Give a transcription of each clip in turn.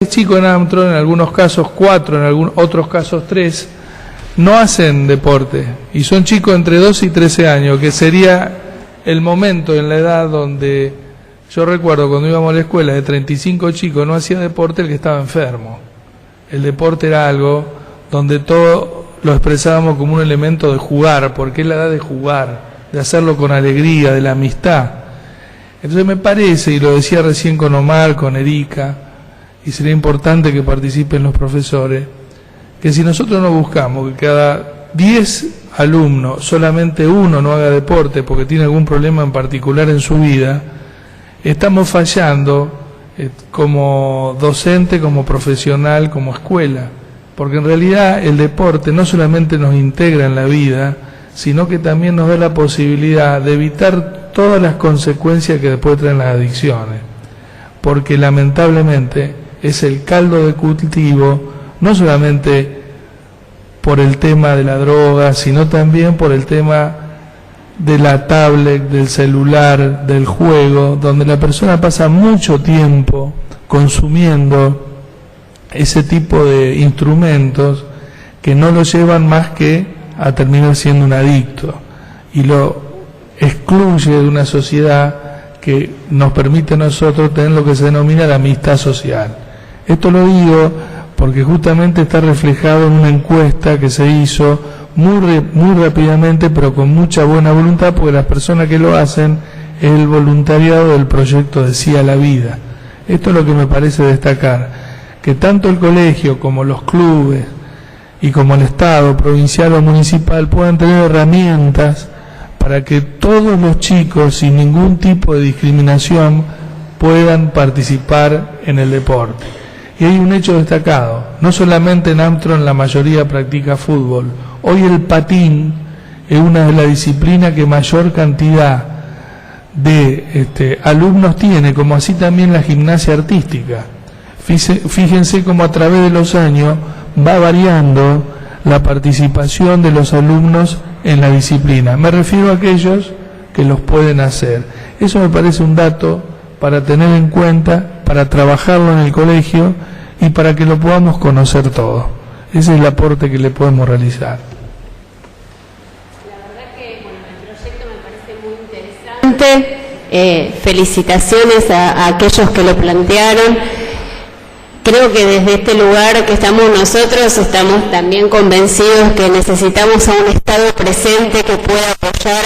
chicos en Armstrong, en algunos casos 4, en otros casos 3, no hacen deporte y son chicos entre 12 y 13 años, que sería el momento en la edad donde yo recuerdo cuando íbamos a la escuela de 35 chicos no hacía deporte el que estaba enfermo. El deporte era algo donde todo lo expresábamos como un elemento de jugar, porque es la edad de jugar, de hacerlo con alegría, de la amistad. Entonces me parece, y lo decía recién con Omar, con Erika, y sería importante que participen los profesores, que si nosotros no buscamos que cada 10 alumnos solamente uno no haga deporte porque tiene algún problema en particular en su vida, estamos fallando como docente, como profesional, como escuela, porque en realidad el deporte no solamente nos integra en la vida, sino que también nos da la posibilidad de evitar todas las consecuencias que después traen las adicciones, porque lamentablemente es el caldo de cultivo, no solamente por el tema de la droga, sino también por el tema de la tablet, del celular, del juego, donde la persona pasa mucho tiempo consumiendo ese tipo de instrumentos que no lo llevan más que a terminar siendo un adicto y lo excluye de una sociedad que nos permite a nosotros tener lo que se denomina la amistad social. Esto lo digo porque justamente está reflejado en una encuesta que se hizo muy rápidamente, pero con mucha buena voluntad, porque las personas que lo hacen es el voluntariado del proyecto de Sí a la Vida. Esto es lo que me parece destacar, que tanto el colegio como los clubes y como el Estado, provincial o municipal, puedan tener herramientas para que todos los chicos, sin ningún tipo de discriminación, puedan participar en el deporte. Y hay un hecho destacado, no solamente en Armstrong la mayoría practica fútbol, hoy el patín es una de las disciplinas que mayor cantidad de alumnos tiene, como así también la gimnasia artística. Fíjense cómo a través de los años va variando la participación de los alumnos en la disciplina. Me refiero a aquellos que los pueden hacer. Eso me parece un dato para tener en cuenta, para trabajarlo en el colegio y para que lo podamos conocer todo. Ese es el aporte que le podemos realizar. La verdad que el proyecto me parece muy interesante. Felicitaciones a aquellos que lo plantearon. Creo que desde este lugar que estamos nosotros estamos también convencidos que necesitamos a un Estado presente que pueda apoyar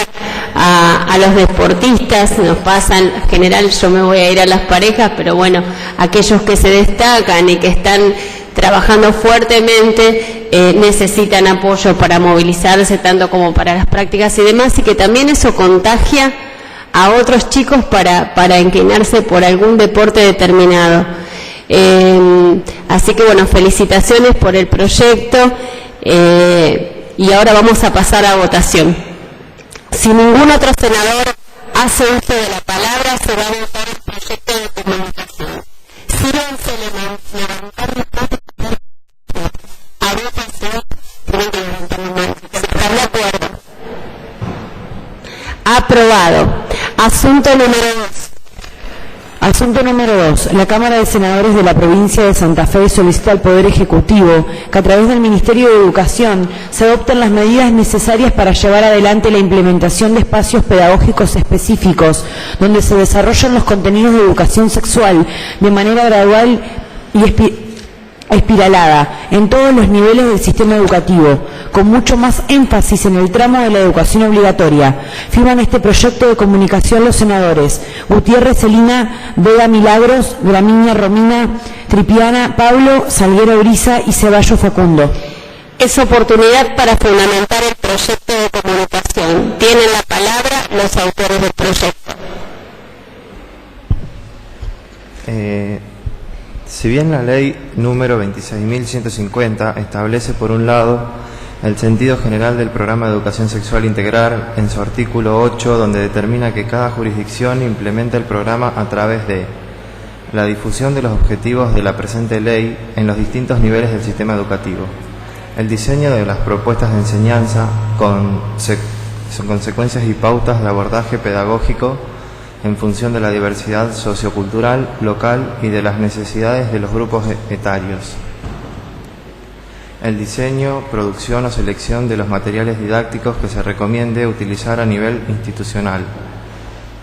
a los deportistas. Nos pasan, en general yo me voy a ir a las parejas, pero bueno, aquellos que se destacan y que están trabajando fuertemente necesitan apoyo para movilizarse, tanto como para las prácticas y demás, y que también eso contagia a otros chicos para inclinarse por algún deporte determinado. Así que bueno, felicitaciones por el proyecto y ahora vamos a pasar a votación. Si ningún otro senador hace uso de la palabra, se va a votar el proyecto de comunicación. Síganse levantando a votación, tienen que levantar la mano. ¿Están de acuerdo? Aprobado. Asunto número 2. Asunto número 2. La Cámara de Senadores de la Provincia de Santa Fe solicita al Poder Ejecutivo que a través del Ministerio de Educación se adopten las medidas necesarias para llevar adelante la implementación de espacios pedagógicos específicos donde se desarrollan los contenidos de educación sexual de manera gradual y espiralada en todos los niveles del sistema educativo, con mucho más énfasis en el tramo de la educación obligatoria. Firman este proyecto de comunicación los senadores Gutiérrez Celina, Vega Milagros, Gramínea Romina, Tripiana, Pablo, Salguero Brisa y Ceballos Facundo. Es oportunidad para fundamentar el proyecto de comunicación. Tienen la palabra los autores del proyecto. Si bien la ley número 26.150 establece, por un lado, el sentido general del programa de educación sexual integral en su artículo 8, donde determina que cada jurisdicción implementa el programa a través de la difusión de los objetivos de la presente ley en los distintos niveles del sistema educativo, el diseño de las propuestas de enseñanza con consecuencias y pautas de abordaje pedagógico en función de la diversidad sociocultural local y de las necesidades de los grupos etarios. El diseño, producción o selección de los materiales didácticos que se recomiende utilizar a nivel institucional.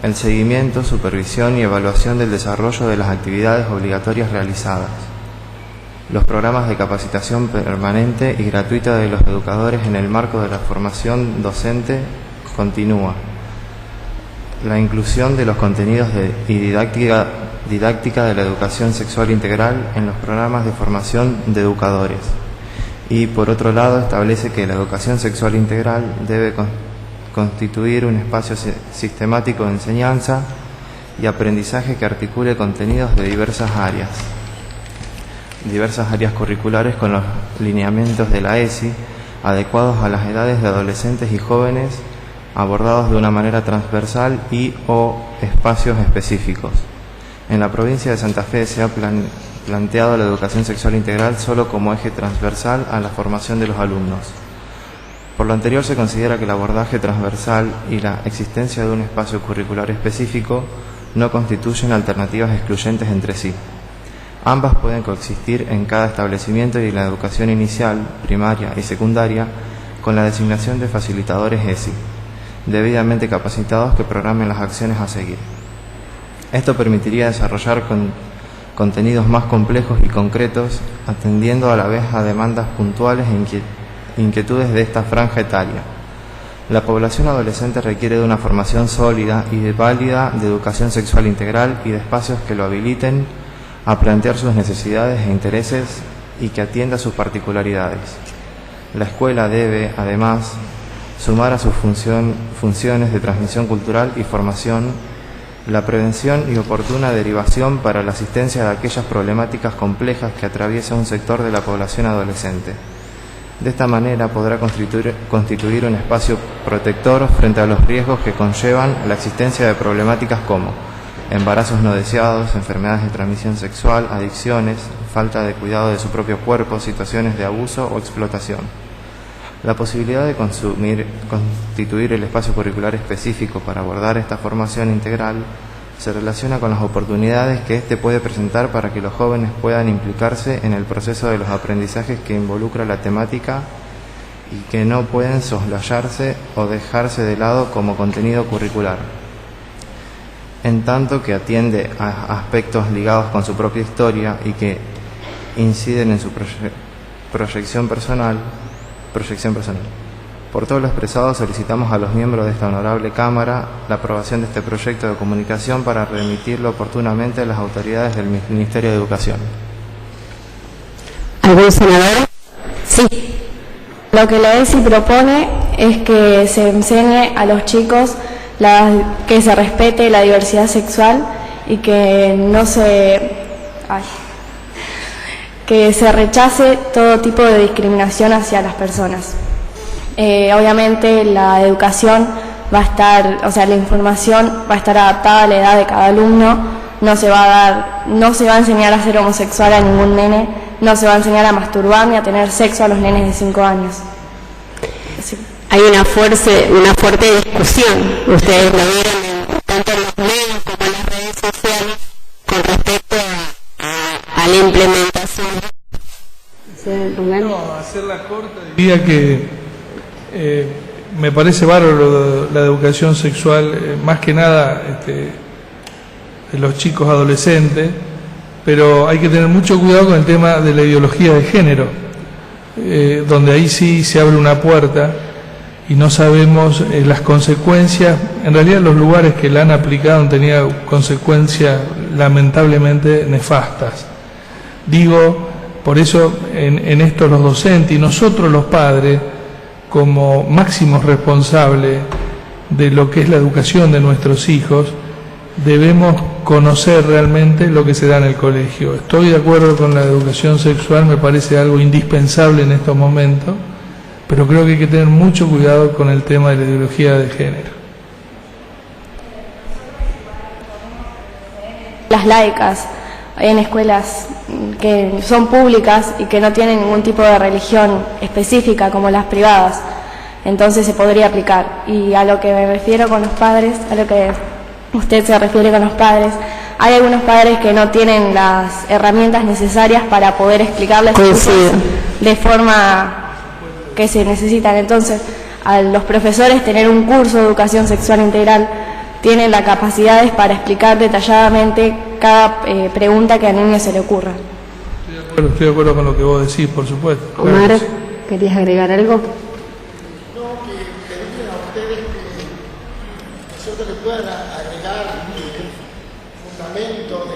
El seguimiento, supervisión y evaluación del desarrollo de las actividades obligatorias realizadas. Los programas de capacitación permanente y gratuita de los educadores en el marco de la formación docente continúa. La inclusión de los contenidos y didáctica de la educación sexual integral en los programas de formación de educadores. Y, por otro lado, establece que la educación sexual integral debe constituir un espacio sistemático de enseñanza y aprendizaje que articule contenidos de diversas áreas curriculares con los lineamientos de la ESI, adecuados a las edades de adolescentes y jóvenes, abordados de una manera transversal y o espacios específicos. En la provincia de Santa Fe se ha planteado la educación sexual integral solo como eje transversal a la formación de los alumnos. Por lo anterior, se considera que el abordaje transversal y la existencia de un espacio curricular específico no constituyen alternativas excluyentes entre sí. Ambas pueden coexistir en cada establecimiento y en la educación inicial, primaria y secundaria, con la designación de facilitadores ESI, debidamente capacitados que programen las acciones a seguir. Esto permitiría desarrollar contenidos más complejos y concretos, atendiendo a la vez a demandas puntuales e inquietudes de esta franja etaria. La población adolescente requiere de una formación sólida y válida de educación sexual integral y de espacios que lo habiliten a plantear sus necesidades e intereses y que atienda sus particularidades. La escuela debe, además, sumar a sus funciones de transmisión cultural y formación la prevención y oportuna derivación para la asistencia de aquellas problemáticas complejas que atraviesa un sector de la población adolescente. De esta manera podrá constituir un espacio protector frente a los riesgos que conllevan la existencia de problemáticas como embarazos no deseados, enfermedades de transmisión sexual, adicciones, falta de cuidado de su propio cuerpo, situaciones de abuso o explotación. La posibilidad de constituir el espacio curricular específico para abordar esta formación integral se relaciona con las oportunidades que éste puede presentar para que los jóvenes puedan implicarse en el proceso de los aprendizajes que involucra la temática y que no pueden soslayarse o dejarse de lado como contenido curricular, en tanto que atiende a aspectos ligados con su propia historia y que inciden en su proyección personal. Por todo lo expresado, solicitamos a los miembros de esta honorable Cámara la aprobación de este proyecto de comunicación para remitirlo oportunamente a las autoridades del Ministerio de Educación. ¿Algún senador? Sí. Lo que la ESI propone es que se enseñe a los chicos que se respete la diversidad sexual y que que se rechace todo tipo de discriminación hacia las personas. Obviamente la educación va a estar, la información va a estar adaptada a la edad de cada alumno, no se va a enseñar a ser homosexual a ningún nene, no se va a enseñar a masturbar ni a tener sexo a los nenes de 5 años. Sí. Hay una fuerte discusión, ustedes lo vieron tanto en los medios como en las redes sociales, con respecto a la implementación. No, hacerla corta, diría que me parece bárbaro la educación sexual, más que nada de los chicos adolescentes, pero hay que tener mucho cuidado con el tema de la ideología de género, donde ahí sí se abre una puerta y no sabemos las consecuencias. En realidad los lugares que la han aplicado han tenido consecuencias lamentablemente nefastas. Digo, por eso en esto los docentes y nosotros los padres, como máximos responsables de lo que es la educación de nuestros hijos, debemos conocer realmente lo que se da en el colegio. Estoy de acuerdo con la educación sexual, me parece algo indispensable en estos momentos, pero creo que hay que tener mucho cuidado con el tema de la ideología de género. Las laicas, en escuelas que son públicas y que no tienen ningún tipo de religión específica como las privadas, entonces se podría aplicar. Y a lo que me refiero con los padres, a lo que usted se refiere con los padres. Hay algunos padres que no tienen las herramientas necesarias para poder explicarles cosas de forma que se necesitan. Entonces, a los profesores tener un curso de educación sexual integral tienen las capacidades para explicar detalladamente cada pregunta que al niño se le ocurra. Estoy de acuerdo con lo que vos decís, por supuesto. Omar, Claro. ¿querías agregar algo? No, que digan a ustedes que nosotros le puedan agregar fundamento,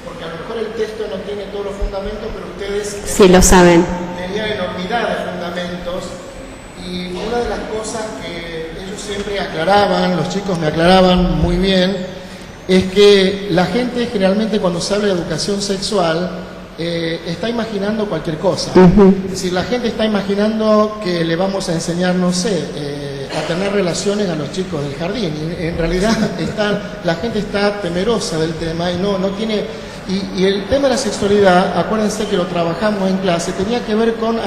porque a lo mejor el texto no tiene todos los fundamentos, pero ustedes Sí, lo saben. tenían enormidad de fundamentos, y una de las cosas que ellos siempre aclaraban, los chicos me aclaraban muy bien, es que la gente generalmente cuando se habla de educación sexual está imaginando cualquier cosa. Es decir, la gente está imaginando que le vamos a enseñar, no sé, a tener relaciones a los chicos del jardín. Y en realidad la gente está temerosa del tema y no tiene... Y el tema de la sexualidad, acuérdense que lo trabajamos en clase, tenía que ver con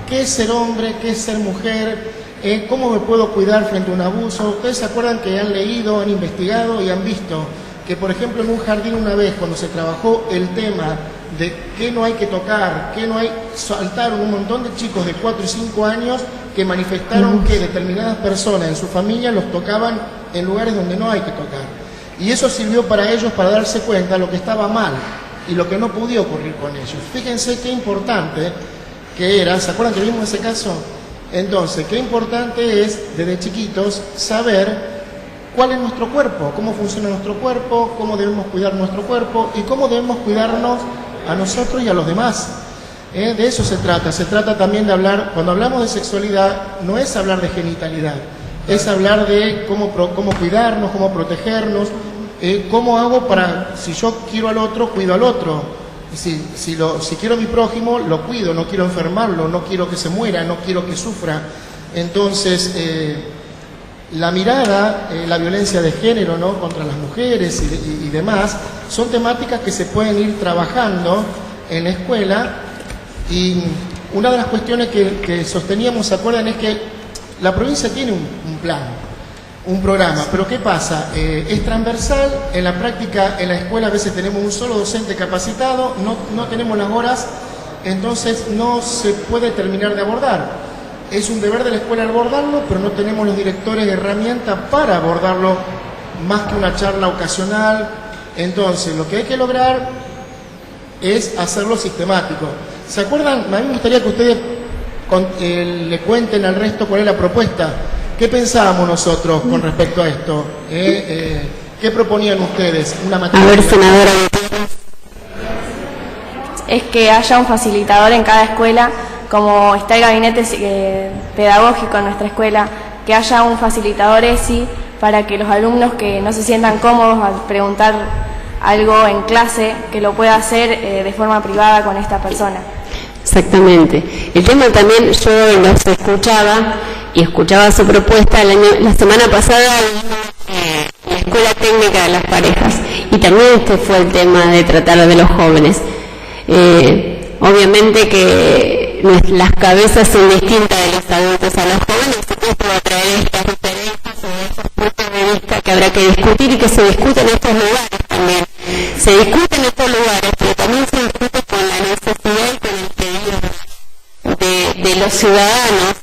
qué es ser hombre, qué es ser mujer, cómo me puedo cuidar frente a un abuso. Ustedes se acuerdan que han leído, han investigado y han visto que, por ejemplo, en un jardín una vez, cuando se trabajó el tema de qué no hay que tocar, qué no hay, saltaron un montón de chicos de 4 y 5 años que manifestaron que determinadas personas en su familia los tocaban en lugares donde no hay que tocar. Y eso sirvió para ellos para darse cuenta de lo que estaba mal y lo que no podía ocurrir con ellos. Fíjense qué importante que era, ¿se acuerdan que vimos ese caso? Entonces, qué importante es desde chiquitos saber cuál es nuestro cuerpo, cómo funciona nuestro cuerpo, cómo debemos cuidar nuestro cuerpo y cómo debemos cuidarnos a nosotros y a los demás. De eso se trata también de hablar, cuando hablamos de sexualidad, no es hablar de genitalidad, es hablar de cómo cuidarnos, cómo protegernos, cómo hago para, si yo quiero al otro, cuido al otro. Si quiero a mi prójimo, lo cuido, no quiero enfermarlo, no quiero que se muera, no quiero que sufra. Entonces, la mirada, la violencia de género, ¿no?, contra las mujeres y demás, son temáticas que se pueden ir trabajando en la escuela. Y una de las cuestiones que sosteníamos, ¿se acuerdan?, es que la provincia tiene un plan, un programa, pero ¿qué pasa? Es transversal, en la práctica en la escuela a veces tenemos un solo docente capacitado, no tenemos las horas, entonces no se puede terminar de abordar. Es un deber de la escuela abordarlo, pero no tenemos los directores de herramientas para abordarlo más que una charla ocasional. Entonces, lo que hay que lograr es hacerlo sistemático. ¿Se acuerdan? A mí me gustaría que ustedes le cuenten al resto cuál es la propuesta. ¿Qué pensábamos nosotros con respecto a esto? ¿Qué proponían ustedes? Una materia. A ver, senadora. Es que haya un facilitador en cada escuela, como está el gabinete pedagógico en nuestra escuela, que haya un facilitador ESI para que los alumnos que no se sientan cómodos al preguntar algo en clase, que lo pueda hacer de forma privada con esta persona. Exactamente. El tema también, yo los escuchaba y escuchaba su propuesta la semana pasada en la Escuela Técnica de las Parejas, y también este fue el tema de tratar de los jóvenes. Obviamente que las cabezas son distintas de los adultos a los jóvenes, entonces puedo traer estas diferencias o estos puntos de vista que habrá que discutir y que se discuten en estos lugares también. Se discute en estos lugares, pero también se discute con la necesidad y con el pedido de los ciudadanos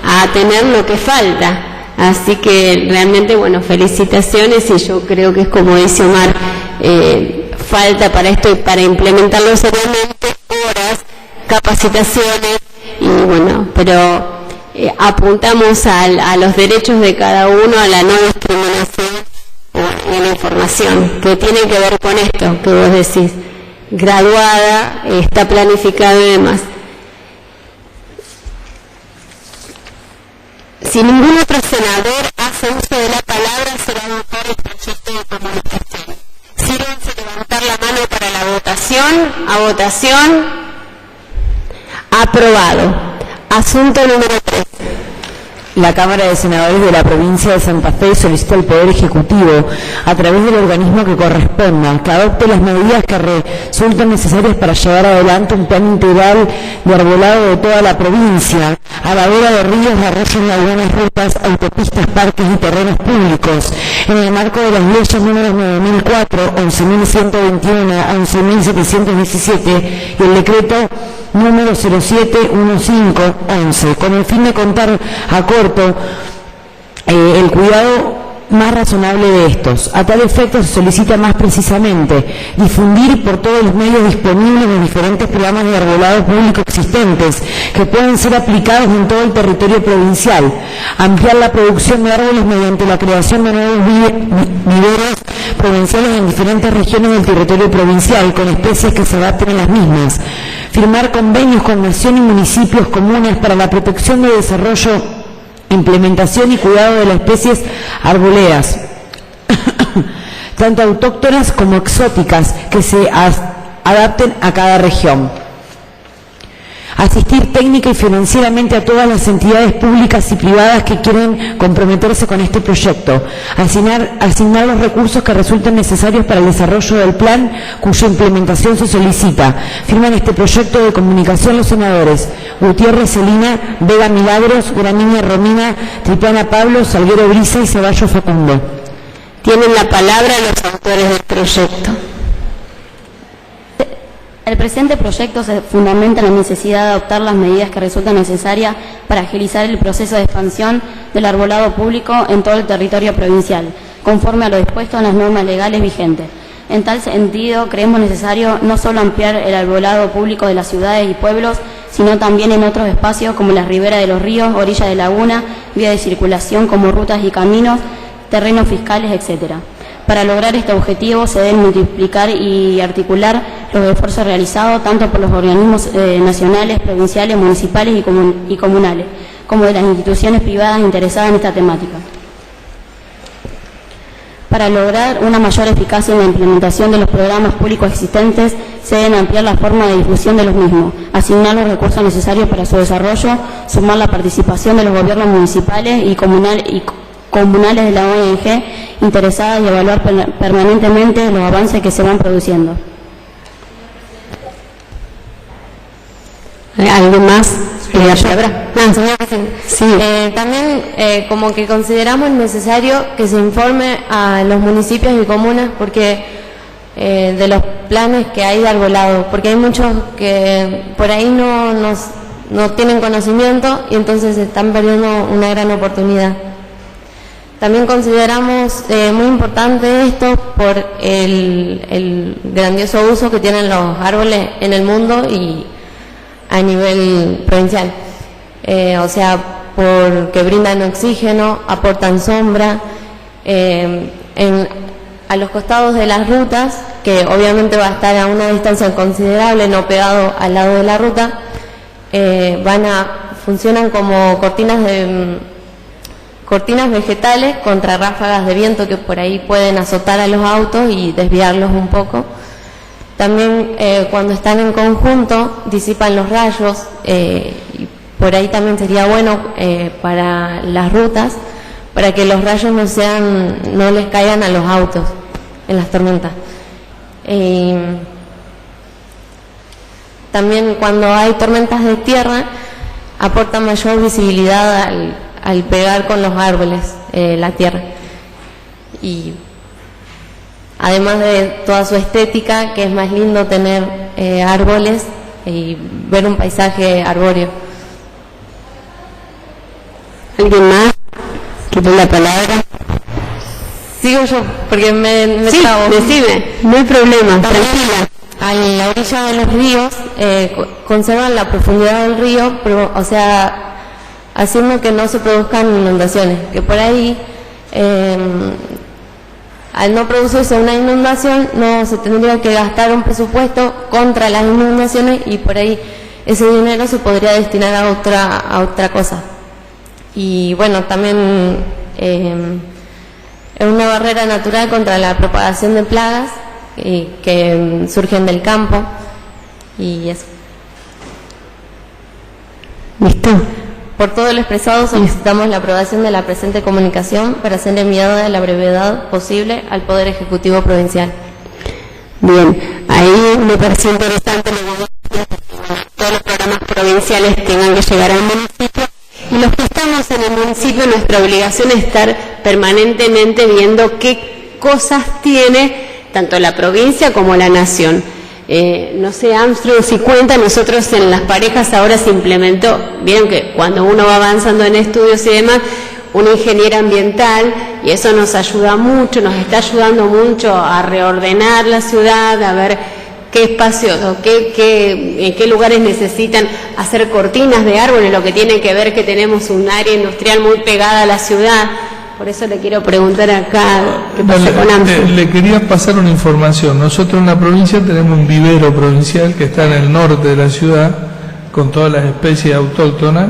a tener lo que falta. Así que realmente, bueno, felicitaciones, y yo creo que es como dice Omar, falta para esto y para implementarlo seriamente horas, capacitaciones, y bueno, pero apuntamos a los derechos de cada uno, a la no discriminación y a la información, que tiene que ver con esto que vos decís, graduada, está planificado y demás. Si ningún otro senador hace uso de la palabra, será votar el proyecto de comunicación. Sírvanse levantar la mano para la votación. A votación. Aprobado. Asunto número 3. La Cámara de Senadores de la Provincia de Santa Fe solicita al Poder Ejecutivo, a través del organismo que corresponda, que adopte las medidas que resulten necesarias para llevar adelante un plan integral de arbolado de toda la provincia, a la vera de ríos, arroyos, lagunas, rutas, autopistas, parques y terrenos públicos, en el marco de las leyes números 9004, 11.121 a 11.717 y el decreto número 071511, con el fin de contar a corto el cuidado más razonable de estos. A tal efecto se solicita más precisamente difundir por todos los medios disponibles los diferentes programas de arbolado público existentes que pueden ser aplicados en todo el territorio provincial, ampliar la producción de árboles mediante la creación de nuevos viveros provinciales en diferentes regiones del territorio provincial con especies que se adapten a las mismas, firmar convenios con nación y municipios comunes para la protección de desarrollo, implementación y cuidado de las especies arboledas, tanto autóctonas como exóticas, que se adapten a cada región. Asistir técnica y financieramente a todas las entidades públicas y privadas que quieren comprometerse con este proyecto. Asignar los recursos que resulten necesarios para el desarrollo del plan cuya implementación se solicita. Firman este proyecto de comunicación los senadores Gutiérrez Celina, Vega Milagros, Gramínea Romina, Triplana Pablo, Salguero Brisa y Ceballos Facundo. Tienen la palabra los autores del proyecto. El presente proyecto se fundamenta en la necesidad de adoptar las medidas que resultan necesarias para agilizar el proceso de expansión del arbolado público en todo el territorio provincial, conforme a lo dispuesto en las normas legales vigentes. En tal sentido, creemos necesario no solo ampliar el arbolado público de las ciudades y pueblos, sino también en otros espacios como las riberas de los ríos, orillas de laguna, vías de circulación como rutas y caminos, terrenos fiscales, etc. Para lograr este objetivo se deben multiplicar y articular los esfuerzos realizados tanto por los organismos nacionales, provinciales, municipales y comunales, como de las instituciones privadas interesadas en esta temática. Para lograr una mayor eficacia en la implementación de los programas públicos existentes, se deben ampliar la forma de difusión de los mismos, asignar los recursos necesarios para su desarrollo, sumar la participación de los gobiernos municipales y comunales de la ONG interesadas y evaluar permanentemente los avances que se van produciendo. ¿Alguien más? Señora presidenta. Sí. También como que consideramos necesario que se informe a los municipios y comunas porque de los planes que hay de arbolado, porque hay muchos que por ahí no tienen conocimiento y entonces se están perdiendo una gran oportunidad. También consideramos muy importante esto por el grandioso uso que tienen los árboles en el mundo y a nivel provincial. O sea, porque brindan oxígeno, aportan sombra, a los costados de las rutas, que obviamente va a estar a una distancia considerable, no pegado al lado de la ruta, funcionan como cortinas vegetales contra ráfagas de viento que por ahí pueden azotar a los autos y desviarlos un poco. También cuando están en conjunto disipan los rayos y por ahí también sería bueno para las rutas, para que los rayos no les caigan a los autos en las tormentas. También cuando hay tormentas de tierra aporta mayor visibilidad al pegar con los árboles la tierra, y además de toda su estética, que es más lindo tener árboles y ver un paisaje arbóreo. ¿Alguien más? ¿Quiere la palabra? Sigo yo, porque me trabo. Decime, no hay problema, tranquila. A la orilla de los ríos conservan la profundidad del río, pero, o sea, haciendo que no se produzcan inundaciones, que por ahí al no producirse una inundación no se tendría que gastar un presupuesto contra las inundaciones y por ahí ese dinero se podría destinar a otra cosa. Y bueno, también es una barrera natural contra la propagación de plagas que surgen del campo y eso. ¿Listo? Por todo lo expresado, solicitamos la aprobación de la presente comunicación para ser enviada a la brevedad posible al Poder Ejecutivo Provincial. Bien, ahí me pareció interesante que todos los programas provinciales tengan que llegar al municipio, y los que estamos en el municipio, nuestra obligación es estar permanentemente viendo qué cosas tiene tanto la provincia como la nación. No sé, Armstrong, si cuenta, nosotros en las parejas ahora se implementó, vieron que cuando uno va avanzando en estudios y demás, una ingeniera ambiental, y eso nos ayuda mucho, nos está ayudando mucho a reordenar la ciudad, a ver qué espacios o en qué lugares necesitan hacer cortinas de árboles, lo que tiene que ver que tenemos un área industrial muy pegada a la ciudad. Por eso le quiero preguntar acá qué pasa con Armstrong. Le quería pasar una información. Nosotros en la provincia tenemos un vivero provincial que está en el norte de la ciudad, con todas las especies autóctonas,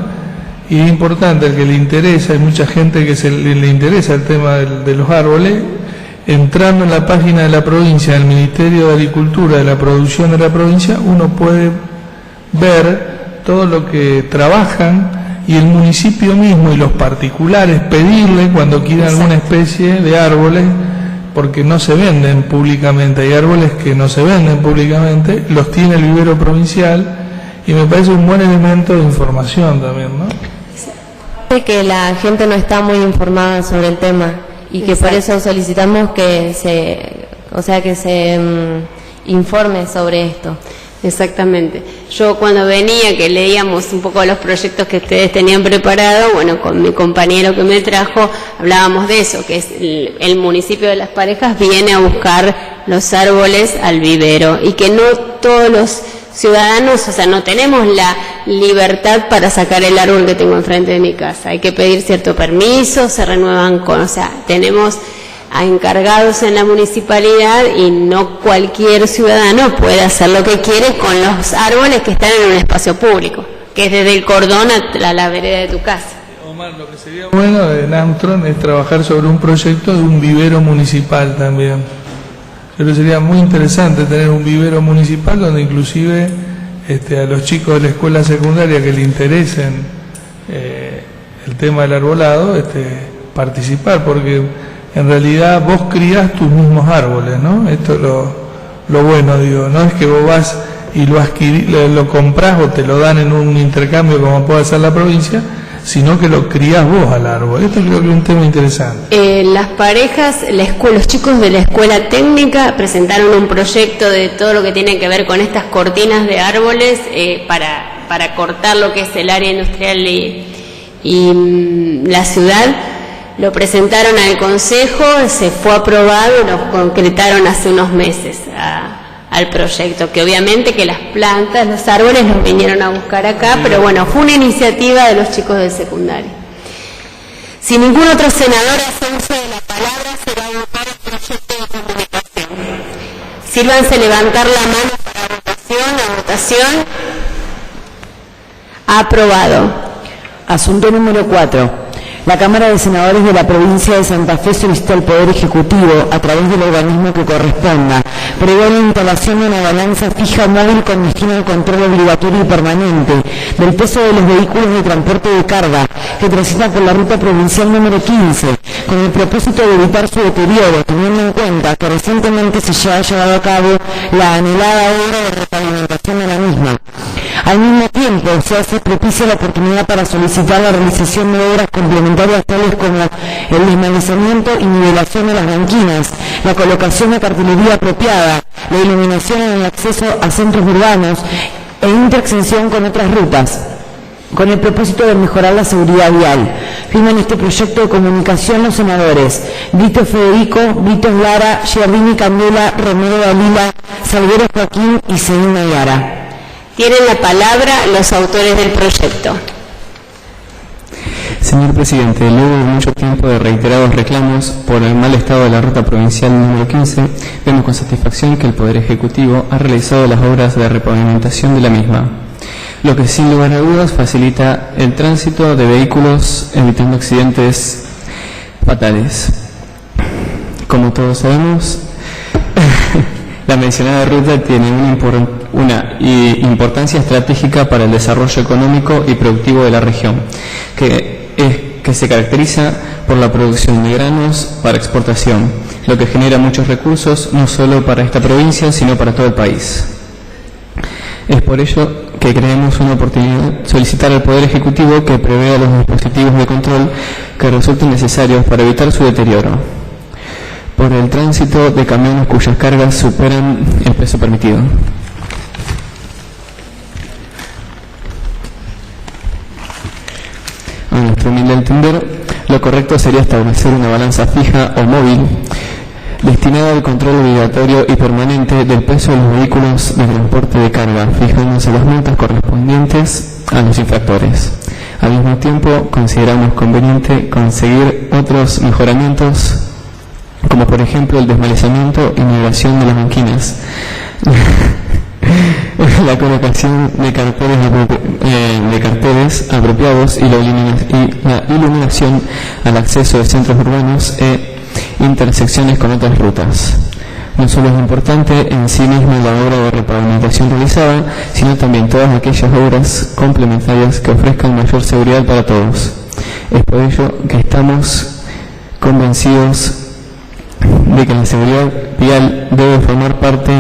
y es importante, al que le interesa, hay mucha gente que le interesa el tema de los árboles, entrando en la página de la provincia, del Ministerio de Agricultura, de la producción de la provincia, uno puede ver todo lo que trabajan, y el municipio mismo y los particulares pedirle cuando quieran alguna especie de árboles, porque no se venden públicamente, hay árboles que no se venden públicamente, los tiene el vivero provincial, y me parece un buen elemento de información también, ¿no? Que la gente no está muy informada sobre el tema, y que por eso solicitamos que se informe sobre esto. Exactamente. Yo cuando venía, que leíamos un poco los proyectos que ustedes tenían preparados, bueno, con mi compañero que me trajo, hablábamos de eso, que es el municipio de Las Parejas viene a buscar los árboles al vivero, y que no todos los ciudadanos, o sea, no tenemos la libertad para sacar el árbol que tengo enfrente de mi casa. Hay que pedir cierto permiso, se renuevan o sea, tenemos a encargados en la municipalidad, y no cualquier ciudadano puede hacer lo que quiere con los árboles que están en un espacio público, que es desde el cordón a la vereda de tu casa. Omar, lo que sería bueno en Armstrong es trabajar sobre un proyecto de un vivero municipal también. Creo que sería muy interesante tener un vivero municipal donde inclusive a los chicos de la escuela secundaria que le interesen el tema del arbolado, participar, porque en realidad vos crías tus mismos árboles, ¿no? Esto es lo bueno, digo, no es que vos vas y lo comprás o te lo dan en un intercambio como puede hacer la provincia, sino que lo crías vos al árbol. Esto creo que es un tema interesante. Las parejas, los chicos de la escuela técnica presentaron un proyecto de todo lo que tiene que ver con estas cortinas de árboles para cortar lo que es el área industrial y la ciudad. Lo presentaron al Consejo, se fue aprobado y lo concretaron hace unos meses al proyecto, que obviamente que las plantas, los árboles los vinieron a buscar acá, pero bueno, fue una iniciativa de los chicos del secundario. Si ningún otro senador hace uso de la palabra, se va a votar el proyecto de comunicación. Sírvanse levantar la mano para votación. Aprobado. Asunto número 4. La Cámara de Senadores de la Provincia de Santa Fe solicita al Poder Ejecutivo, a través del organismo que corresponda, prever la instalación de una balanza fija móvil con destino al control obligatorio y permanente del peso de los vehículos de transporte de carga que transitan por la ruta provincial número 15, con el propósito de evitar su deterioro, teniendo en cuenta que recientemente se ha llevado a cabo la anhelada obra de repavimentación de la misma. Al mismo tiempo, se hace propicia la oportunidad para solicitar la realización de obras complementarias tales como el desmantelamiento y nivelación de las banquinas, la colocación de cartelería apropiada, la iluminación en el acceso a centros urbanos e intersección con otras rutas, con el propósito de mejorar la seguridad vial. Firman este proyecto de comunicación los senadores Vito Federico, Vito Lara, Giardini Candela, Romero Dalila, Salguero Joaquín y Seguín Nayara. Tienen la palabra los autores del proyecto. Señor Presidente, luego de mucho tiempo de reiterados reclamos por el mal estado de la ruta provincial número 15, vemos con satisfacción que el Poder Ejecutivo ha realizado las obras de repavimentación de la misma, lo que sin lugar a dudas facilita el tránsito de vehículos, evitando accidentes fatales. Como todos sabemos, La mencionada ruta tiene una importancia estratégica para el desarrollo económico y productivo de la región, que se caracteriza por la producción de granos para exportación, lo que genera muchos recursos no solo para esta provincia, sino para todo el país. Es por ello que creemos una oportunidad solicitar al Poder Ejecutivo que prevea los dispositivos de control que resulten necesarios para evitar su deterioro por el tránsito de camiones cuyas cargas superan el peso permitido. A nuestro humilde entender, lo correcto sería establecer una balanza fija o móvil destinada al control obligatorio y permanente del peso de los vehículos de transporte de carga, fijándose las multas correspondientes a los infractores. Al mismo tiempo, consideramos conveniente conseguir otros mejoramientos, como por ejemplo el desmalezamiento y nivelación de las banquinas, la colocación de carteles apropiados y la iluminación al acceso de centros urbanos e intersecciones con otras rutas. No solo es importante en sí misma la obra de repavimentación realizada, sino también todas aquellas obras complementarias que ofrezcan mayor seguridad para todos. Es por ello que estamos convencidos de que la seguridad vial debe formar parte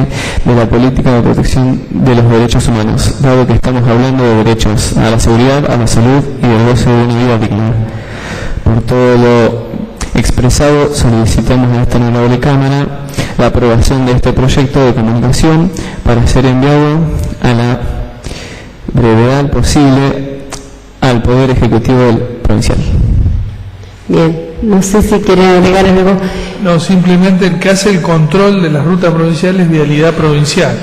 de la política de protección de los derechos humanos, dado que estamos hablando de derechos a la seguridad, a la salud y del goce de una vida digna. Por todo lo expresado, solicitamos a esta honorable Cámara la aprobación de este proyecto de comunicación para ser enviado a la brevedad posible al Poder Ejecutivo Provincial. Bien, no sé si quieren agregar algo. No, simplemente el que hace el control de las rutas provinciales es Vialidad Provincial.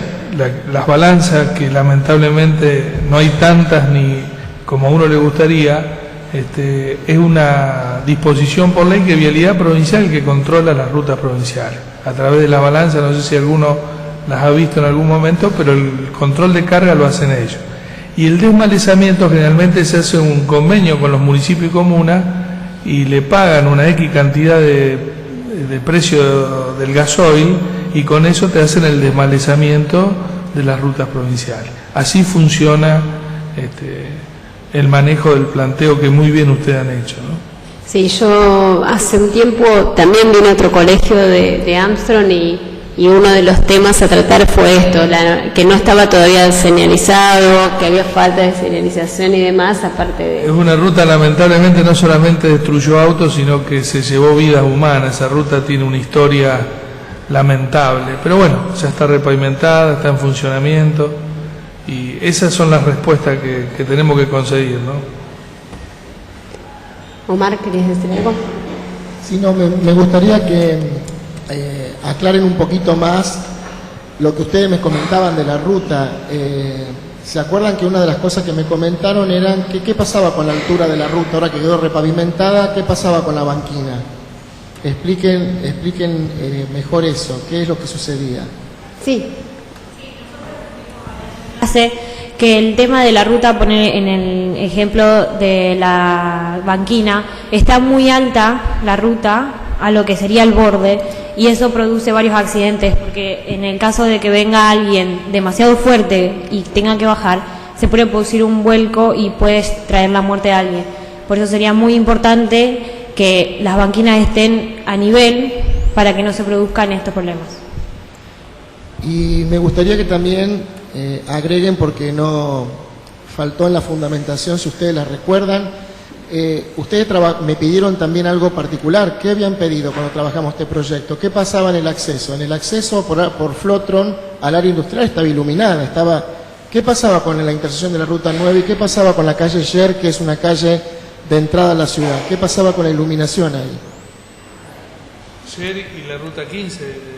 Las balanzas, que lamentablemente no hay tantas ni como a uno le gustaría, es una disposición por ley que Vialidad Provincial que controla las rutas provinciales. A través de la balanza, no sé si alguno las ha visto en algún momento, pero el control de carga lo hacen ellos. Y el desmalezamiento generalmente se hace un convenio con los municipios y comunas y le pagan una X cantidad de precio del gasoil y con eso te hacen el desmalezamiento de las rutas provinciales. Así funciona el manejo del planteo que muy bien ustedes han hecho, ¿no? Sí, yo hace un tiempo también vine a otro colegio de Armstrong y uno de los temas a tratar fue esto, que no estaba todavía señalizado, que había falta de señalización y demás, aparte de... Es una ruta, lamentablemente, no solamente destruyó autos, sino que se llevó vidas humanas. Esa ruta tiene una historia lamentable, pero bueno, ya está repavimentada, está en funcionamiento y esas son las respuestas que tenemos que conseguir, ¿no? Omar, ¿querías decir algo? Sí, no, me gustaría que aclaren un poquito más lo que ustedes me comentaban de la ruta. ¿Se acuerdan que una de las cosas que me comentaron eran que qué pasaba con la altura de la ruta ahora que quedó repavimentada? ¿Qué pasaba con la banquina? Expliquen mejor eso, qué es lo que sucedía. Sí. Hace que el tema de la ruta, poner en el ejemplo de la banquina, está muy alta la ruta a lo que sería el borde y eso produce varios accidentes porque en el caso de que venga alguien demasiado fuerte y tenga que bajar, se puede producir un vuelco y puede traer la muerte de alguien. Por eso sería muy importante que las banquinas estén a nivel para que no se produzcan estos problemas. Y me gustaría que también agreguen, porque no faltó en la fundamentación, si ustedes la recuerdan, ustedes me pidieron también algo particular. ¿Qué habían pedido cuando trabajamos este proyecto? ¿Qué pasaba en el acceso? En el acceso por Flotron al área industrial estaba iluminada. ¿Qué pasaba con la intersección de la Ruta 9 y qué pasaba con la calle Yer, que es una calle de entrada a la ciudad? ¿Qué pasaba con la iluminación ahí? Yer y la Ruta 15.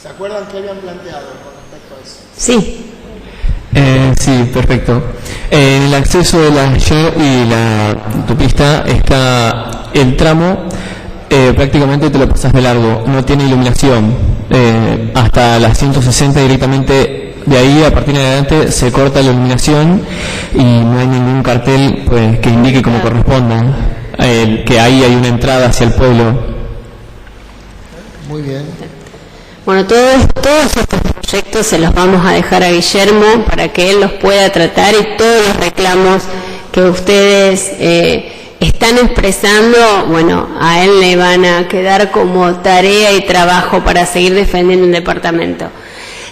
¿Se acuerdan qué habían planteado con respecto a eso? Sí. Sí, perfecto. En el acceso de la Yer y la autopista está el tramo, prácticamente te lo pasas de largo, no tiene iluminación. Hasta las 160 directamente, de ahí a partir de adelante se corta la iluminación y no hay ningún cartel pues que indique como corresponda que ahí hay una entrada hacia el pueblo. Muy bien. Bueno, todos estos proyectos se los vamos a dejar a Guillermo para que él los pueda tratar, y todos los reclamos que ustedes están expresando, bueno, a él le van a quedar como tarea y trabajo para seguir defendiendo el departamento.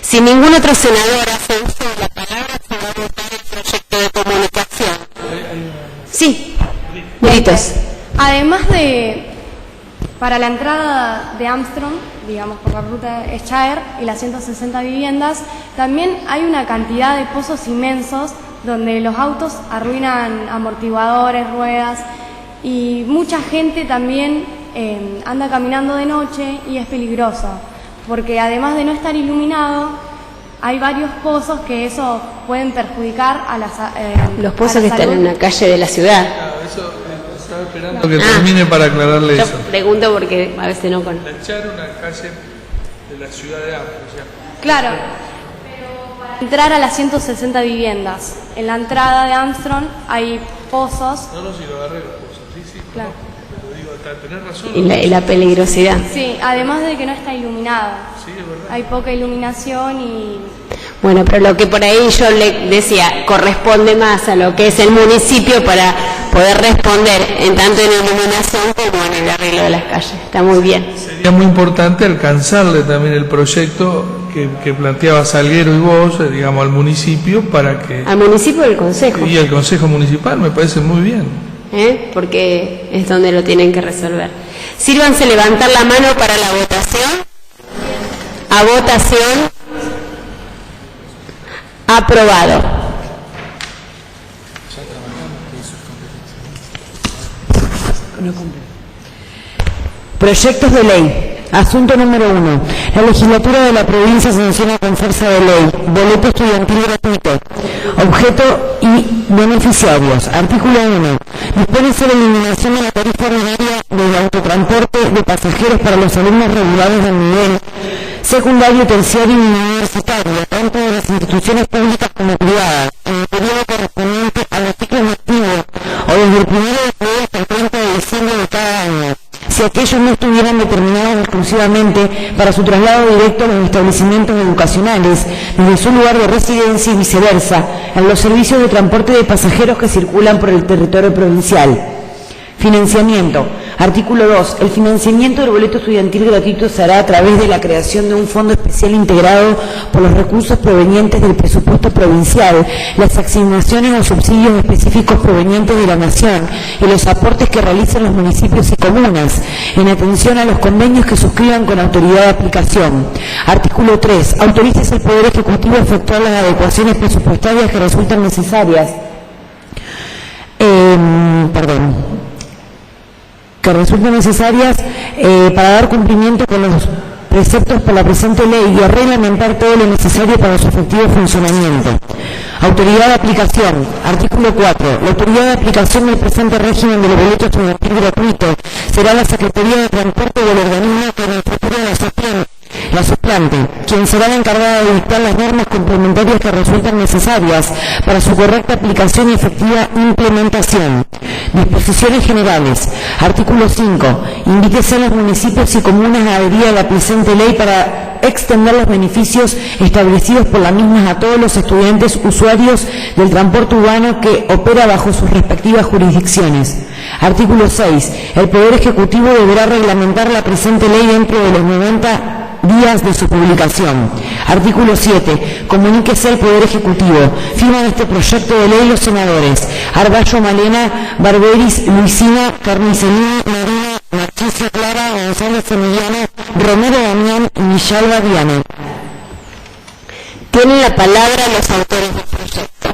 Si ningún otro senador hace uso de la palabra, se va a votar el proyecto de comunicación. Sí, gritos. Además para la entrada de Armstrong, digamos por la ruta Eschaer y las 160 viviendas, también hay una cantidad de pozos inmensos donde los autos arruinan amortiguadores, ruedas, y mucha gente también anda caminando de noche y es peligroso, porque además de no estar iluminado, hay varios pozos que eso pueden perjudicar a las los pozos que están en la calle de la ciudad. Eso estaba esperando que termine para aclararle yo eso. Pregunto porque a veces no con... Echar una calle de la ciudad de Armstrong. Claro, pero para entrar a las 160 viviendas, en la entrada de Armstrong hay pozos. No, si lo agarré los pozos, sí, claro. Pero digo, tenés razón. Y la peligrosidad. Sí, además de que no está iluminado. Sí, es verdad. Hay poca iluminación y... Bueno, pero lo que por ahí yo le decía, corresponde más a lo que es el municipio para poder responder en tanto en iluminación como en el arreglo de las calles. Está muy bien. Sería muy importante alcanzarle también el proyecto que planteaba Salguero y vos, digamos, al municipio para que... Al municipio del consejo. Y al consejo municipal, me parece muy bien. Porque es donde lo tienen que resolver. Sírvanse levantar la mano para la votación. A votación. Aprobado. Proyectos de ley. Asunto número 1. La legislatura de la provincia sanciona con fuerza de ley boleto estudiantil gratuito. Objeto y beneficiarios. Artículo 1. Dispone sobre la eliminación de la tarifa ordinaria del autotransporte de pasajeros para los alumnos regulares del nivel secundario, terciario y universitario, tanto de las instituciones públicas como privadas, en el periodo correspondiente al artículo lectivo o desde el 1 de febrero hasta el 30 de diciembre de cada año, si aquellos no estuvieran determinados exclusivamente para su traslado directo a los establecimientos educacionales, desde su lugar de residencia y viceversa, en los servicios de transporte de pasajeros que circulan por el territorio provincial. Financiamiento. Artículo 2. El financiamiento del boleto estudiantil gratuito se hará a través de la creación de un fondo especial integrado por los recursos provenientes del presupuesto provincial, las asignaciones o subsidios específicos provenientes de la Nación y los aportes que realicen los municipios y comunas, en atención a los convenios que suscriban con autoridad de aplicación. Artículo 3. Autoriza al Poder Ejecutivo a efectuar las adecuaciones presupuestarias que resultan necesarias. Para dar cumplimiento con los preceptos por la presente ley y a reglamentar todo lo necesario para su efectivo funcionamiento. Autoridad de aplicación. Artículo 4. La autoridad de aplicación del presente régimen del boleto estudiantil gratuito será la Secretaría de Transporte del organismo que en el futuro la suplante, quien será la encargada de dictar las normas complementarias que resultan necesarias para su correcta aplicación y efectiva implementación. Disposiciones generales. Artículo 5. Invítese a los municipios y comunas a adherir a la presente ley para extender los beneficios establecidos por la misma a todos los estudiantes usuarios del transporte urbano que opera bajo sus respectivas jurisdicciones. Artículo 6. El Poder Ejecutivo deberá reglamentar la presente ley dentro de los 90 días de su publicación. Artículo 7. Comuníquese al Poder Ejecutivo. Firman este proyecto de ley los senadores Arballo Malena, Barberis, Luisina, Carnicelini, Marina, Marchicio Clara, González Emiliano, Romero Damián y Villalba Diana. Tienen la palabra los autores del proyecto.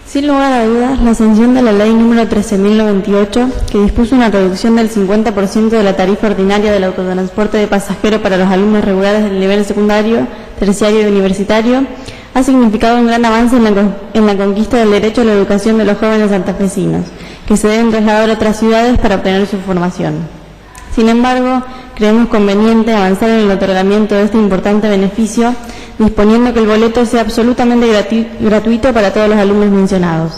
Sin lugar a dudas, la sanción de la ley número 13.098, que dispuso una reducción del 50% de la tarifa ordinaria del autotransporte de pasajeros para los alumnos regulares del nivel secundario, terciario y universitario, ha significado un gran avance en la conquista del derecho a la educación de los jóvenes santafesinos, que se deben trasladar a otras ciudades para obtener su formación. Sin embargo, creemos conveniente avanzar en el otorgamiento de este importante beneficio, disponiendo que el boleto sea absolutamente gratuito para todos los alumnos mencionados.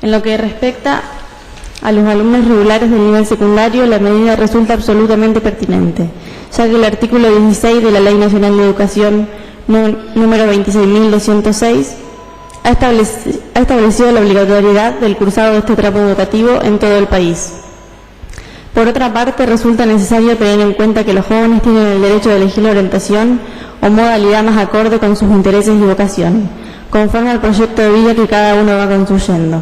En lo que respecta a los alumnos regulares del nivel secundario, la medida resulta absolutamente pertinente, ya que el artículo 16 de la Ley Nacional de Educación número 26.206 ha establecido la obligatoriedad del cursado de este tramo educativo en todo el país. Por otra parte, resulta necesario tener en cuenta que los jóvenes tienen el derecho de elegir la orientación o modalidad más acorde con sus intereses y vocación, conforme al proyecto de vida que cada uno va construyendo.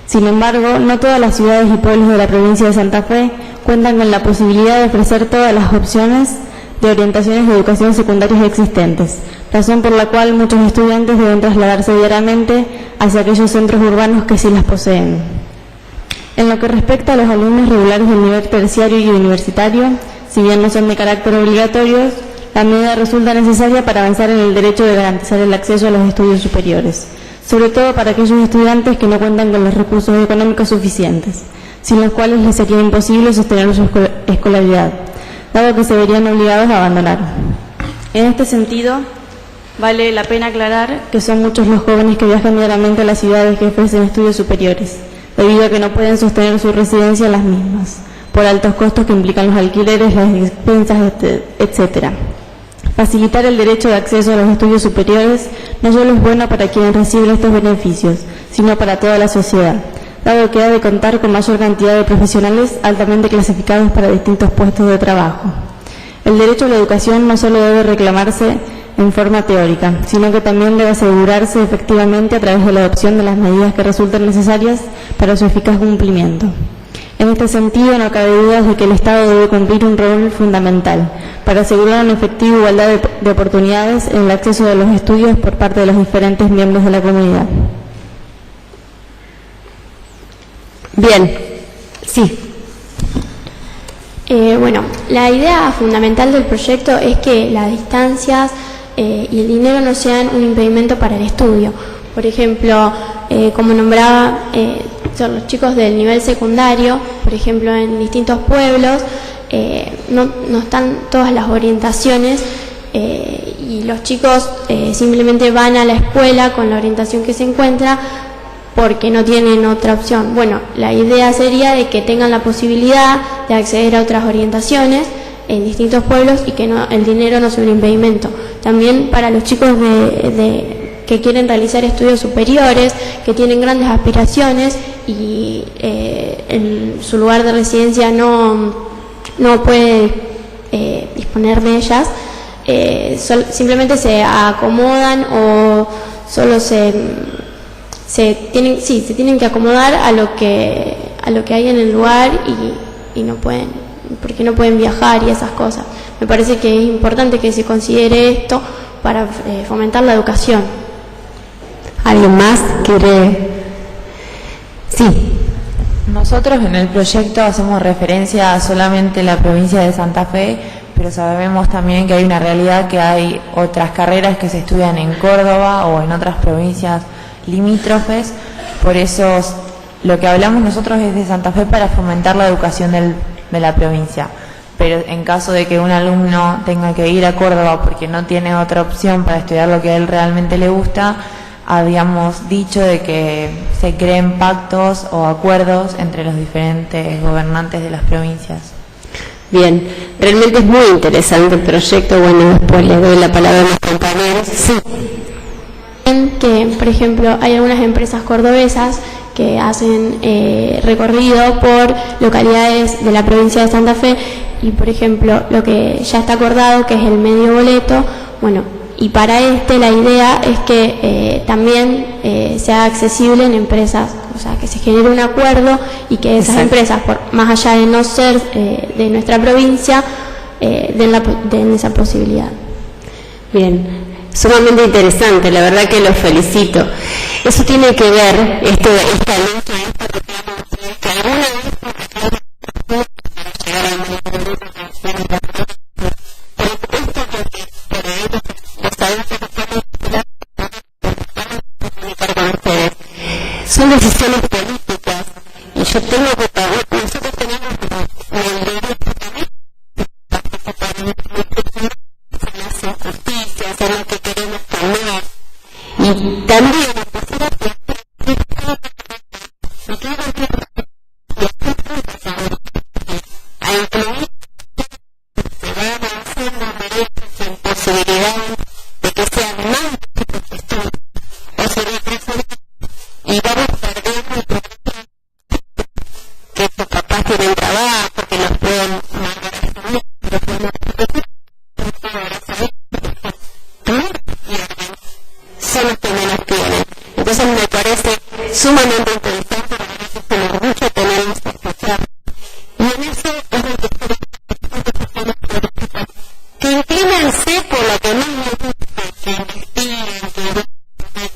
Sin embargo, no todas las ciudades y pueblos de la provincia de Santa Fe cuentan con la posibilidad de ofrecer todas las opciones de orientaciones de educación secundarias existentes, razón por la cual muchos estudiantes deben trasladarse diariamente hacia aquellos centros urbanos que sí las poseen. En lo que respecta a los alumnos regulares del nivel terciario y universitario, si bien no son de carácter obligatorio, la medida resulta necesaria para avanzar en el derecho de garantizar el acceso a los estudios superiores, sobre todo para aquellos estudiantes que no cuentan con los recursos económicos suficientes, sin los cuales les sería imposible sostener su escolaridad, dado que se verían obligados a abandonar. En este sentido, vale la pena aclarar que son muchos los jóvenes que viajan diariamente a las ciudades que ofrecen estudios superiores, debido a que no pueden sostener su residencia en las mismas, por altos costos que implican los alquileres, las expensas, etc. Facilitar el derecho de acceso a los estudios superiores no solo es bueno para quienes reciben estos beneficios, sino para toda la sociedad, dado que ha de contar con mayor cantidad de profesionales altamente clasificados para distintos puestos de trabajo. El derecho a la educación no solo debe reclamarse en forma teórica, sino que también debe asegurarse efectivamente a través de la adopción de las medidas que resulten necesarias para su eficaz cumplimiento. En este sentido, no cabe duda de que el Estado debe cumplir un rol fundamental para asegurar una efectiva igualdad de oportunidades en el acceso a los estudios por parte de los diferentes miembros de la comunidad. Bien, sí. Bueno, la idea fundamental del proyecto es que las distancias y el dinero no sean un impedimento para el estudio. Por ejemplo, como nombraba, son los chicos del nivel secundario, por ejemplo, en distintos pueblos, no están todas las orientaciones y los chicos simplemente van a la escuela con la orientación que se encuentra porque no tienen otra opción. Bueno, la idea sería de que tengan la posibilidad de acceder a otras orientaciones en distintos pueblos y que el dinero no sea un impedimento. También para los chicos que quieren realizar estudios superiores, que tienen grandes aspiraciones y en su lugar de residencia no puede disponer de ellas, simplemente se acomodan o solo se tienen que acomodar a lo que hay en el lugar y no pueden, porque no pueden viajar y esas cosas. Me parece que es importante que se considere esto para fomentar la educación. ¿Alguien más quiere? Sí. Nosotros en el proyecto hacemos referencia a solamente la provincia de Santa Fe, pero sabemos también que hay una realidad que hay otras carreras que se estudian en Córdoba o en otras provincias limítrofes. Por eso lo que hablamos nosotros es de Santa Fe para fomentar la educación de la provincia. Pero en caso de que un alumno tenga que ir a Córdoba porque no tiene otra opción para estudiar lo que a él realmente le gusta, habíamos dicho de que se creen pactos o acuerdos entre los diferentes gobernantes de las provincias. Bien, realmente es muy interesante el proyecto. Bueno, después le doy la palabra a mis compañeros. Sí. Que, por ejemplo, hay algunas empresas cordobesas que hacen recorrido por localidades de la provincia de Santa Fe y, por ejemplo, lo que ya está acordado, que es el medio boleto, bueno, y para la idea es que también sea accesible en empresas, o sea, que se genere un acuerdo y que esas empresas, más allá de no ser de nuestra provincia, den esa posibilidad. Bien, sumamente interesante, la verdad que los felicito. Eso tiene que ver, esta lucha, que alguna vez son decisiones políticas y yo tengo que pagar, nosotros tenemos el derecho de hacer justicia, hacer lo que queremos cambiar y también sumamente interesante, para que es un orgullo tenerlos que escuchar. Y en eso es lo que inclínense por lo que más les gusta, que investiguen, que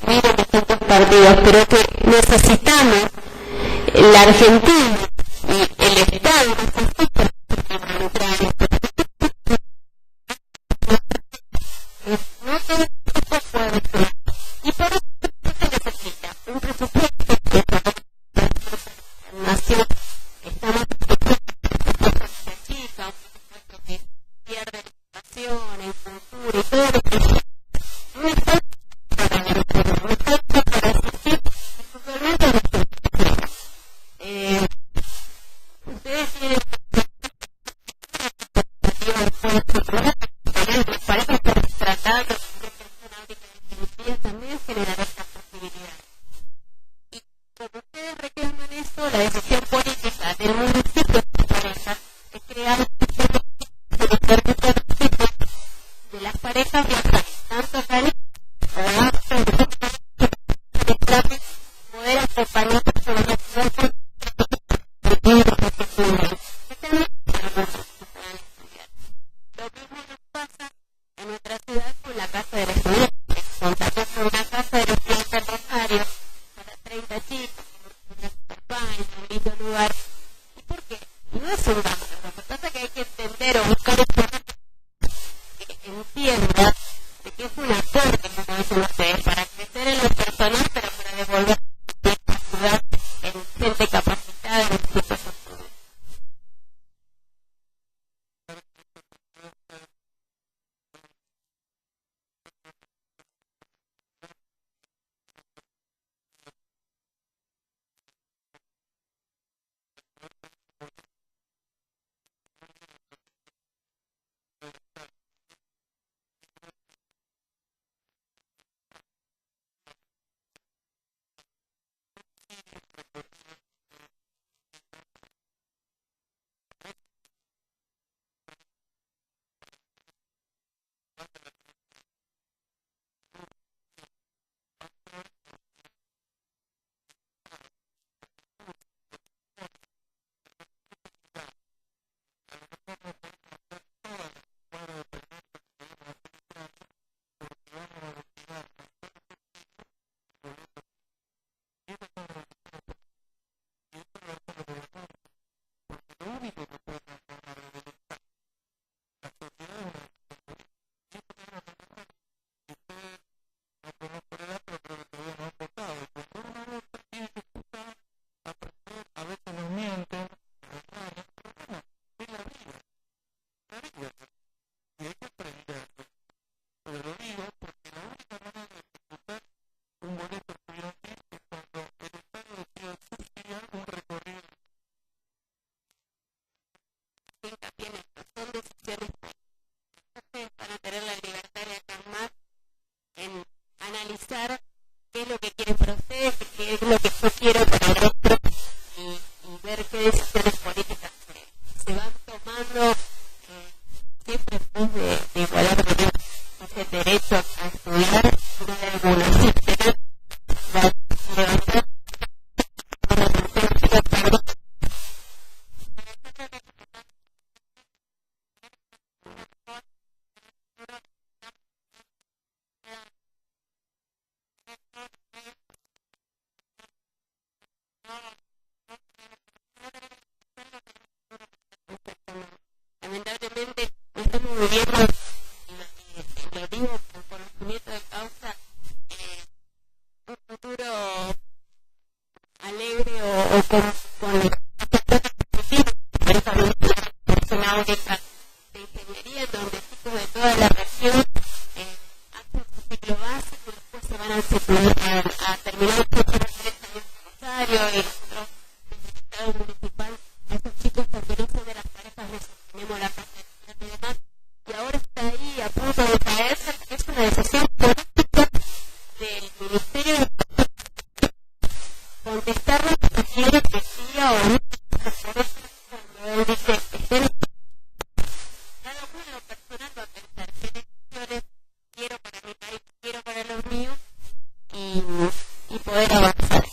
miren distintos partidos, pero que necesitamos la Argentina y el Estado necesita involucrar en esto. No todo esto puede ser. Y por eso se necesita un presupuesto que nació, estamos chica, un presupuesto que pierde educación, en cultura y todo lo que no está para asistir totalmente a nuestro ustedes tienen parece que tratar de también generar esta posibilidad. Y como ustedes reclaman eso, la decisión política del municipio es crear de las parejas viajeras, tanto parejas poder acompañar con los procesos lo mismo nos pasa en nuestra ciudad con la Casa del Estudiante. Contamos con una Casa del Estudiante Rosario para 30 chicos, una campaña, un lindo lugar. ¿Y por qué? No es un gasto. Lo que pasa es que hay que entender o buscar que entienda de que es un aporte, como dicen ustedes, para crecer en lo personal, pero para devolver a esta ciudad en gente capacitada en distintos estudios. Para tener la libertad de hacer más en analizar qué es lo que quieren para ustedes, qué es lo que yo quiero para el otro y ver qué decisiones políticas se van tomando siempre en pos de igualar ese derecho a estudiar, no de algunos, sí, pero levantar lamentablemente no estamos viviendo, lo digo por conocimiento de causa, un futuro alegre o con una única de ingeniería donde chicos de toda la región hacen su ciclo básico y después se van a terminar el ciclo de 3 años en Rosario y nosotros desde el Estado municipal a esos chicos también no son de las parejas de tenemos la casa y demás, y ahora está ahí a punto de caerse, porque es una decisión política del Ministerio de contestarle si quiere que siga o no. Cuando él dice, cada uno en lo personal va a pensar qué decisiones quiero para mi país, quiero para los míos y poder avanzar.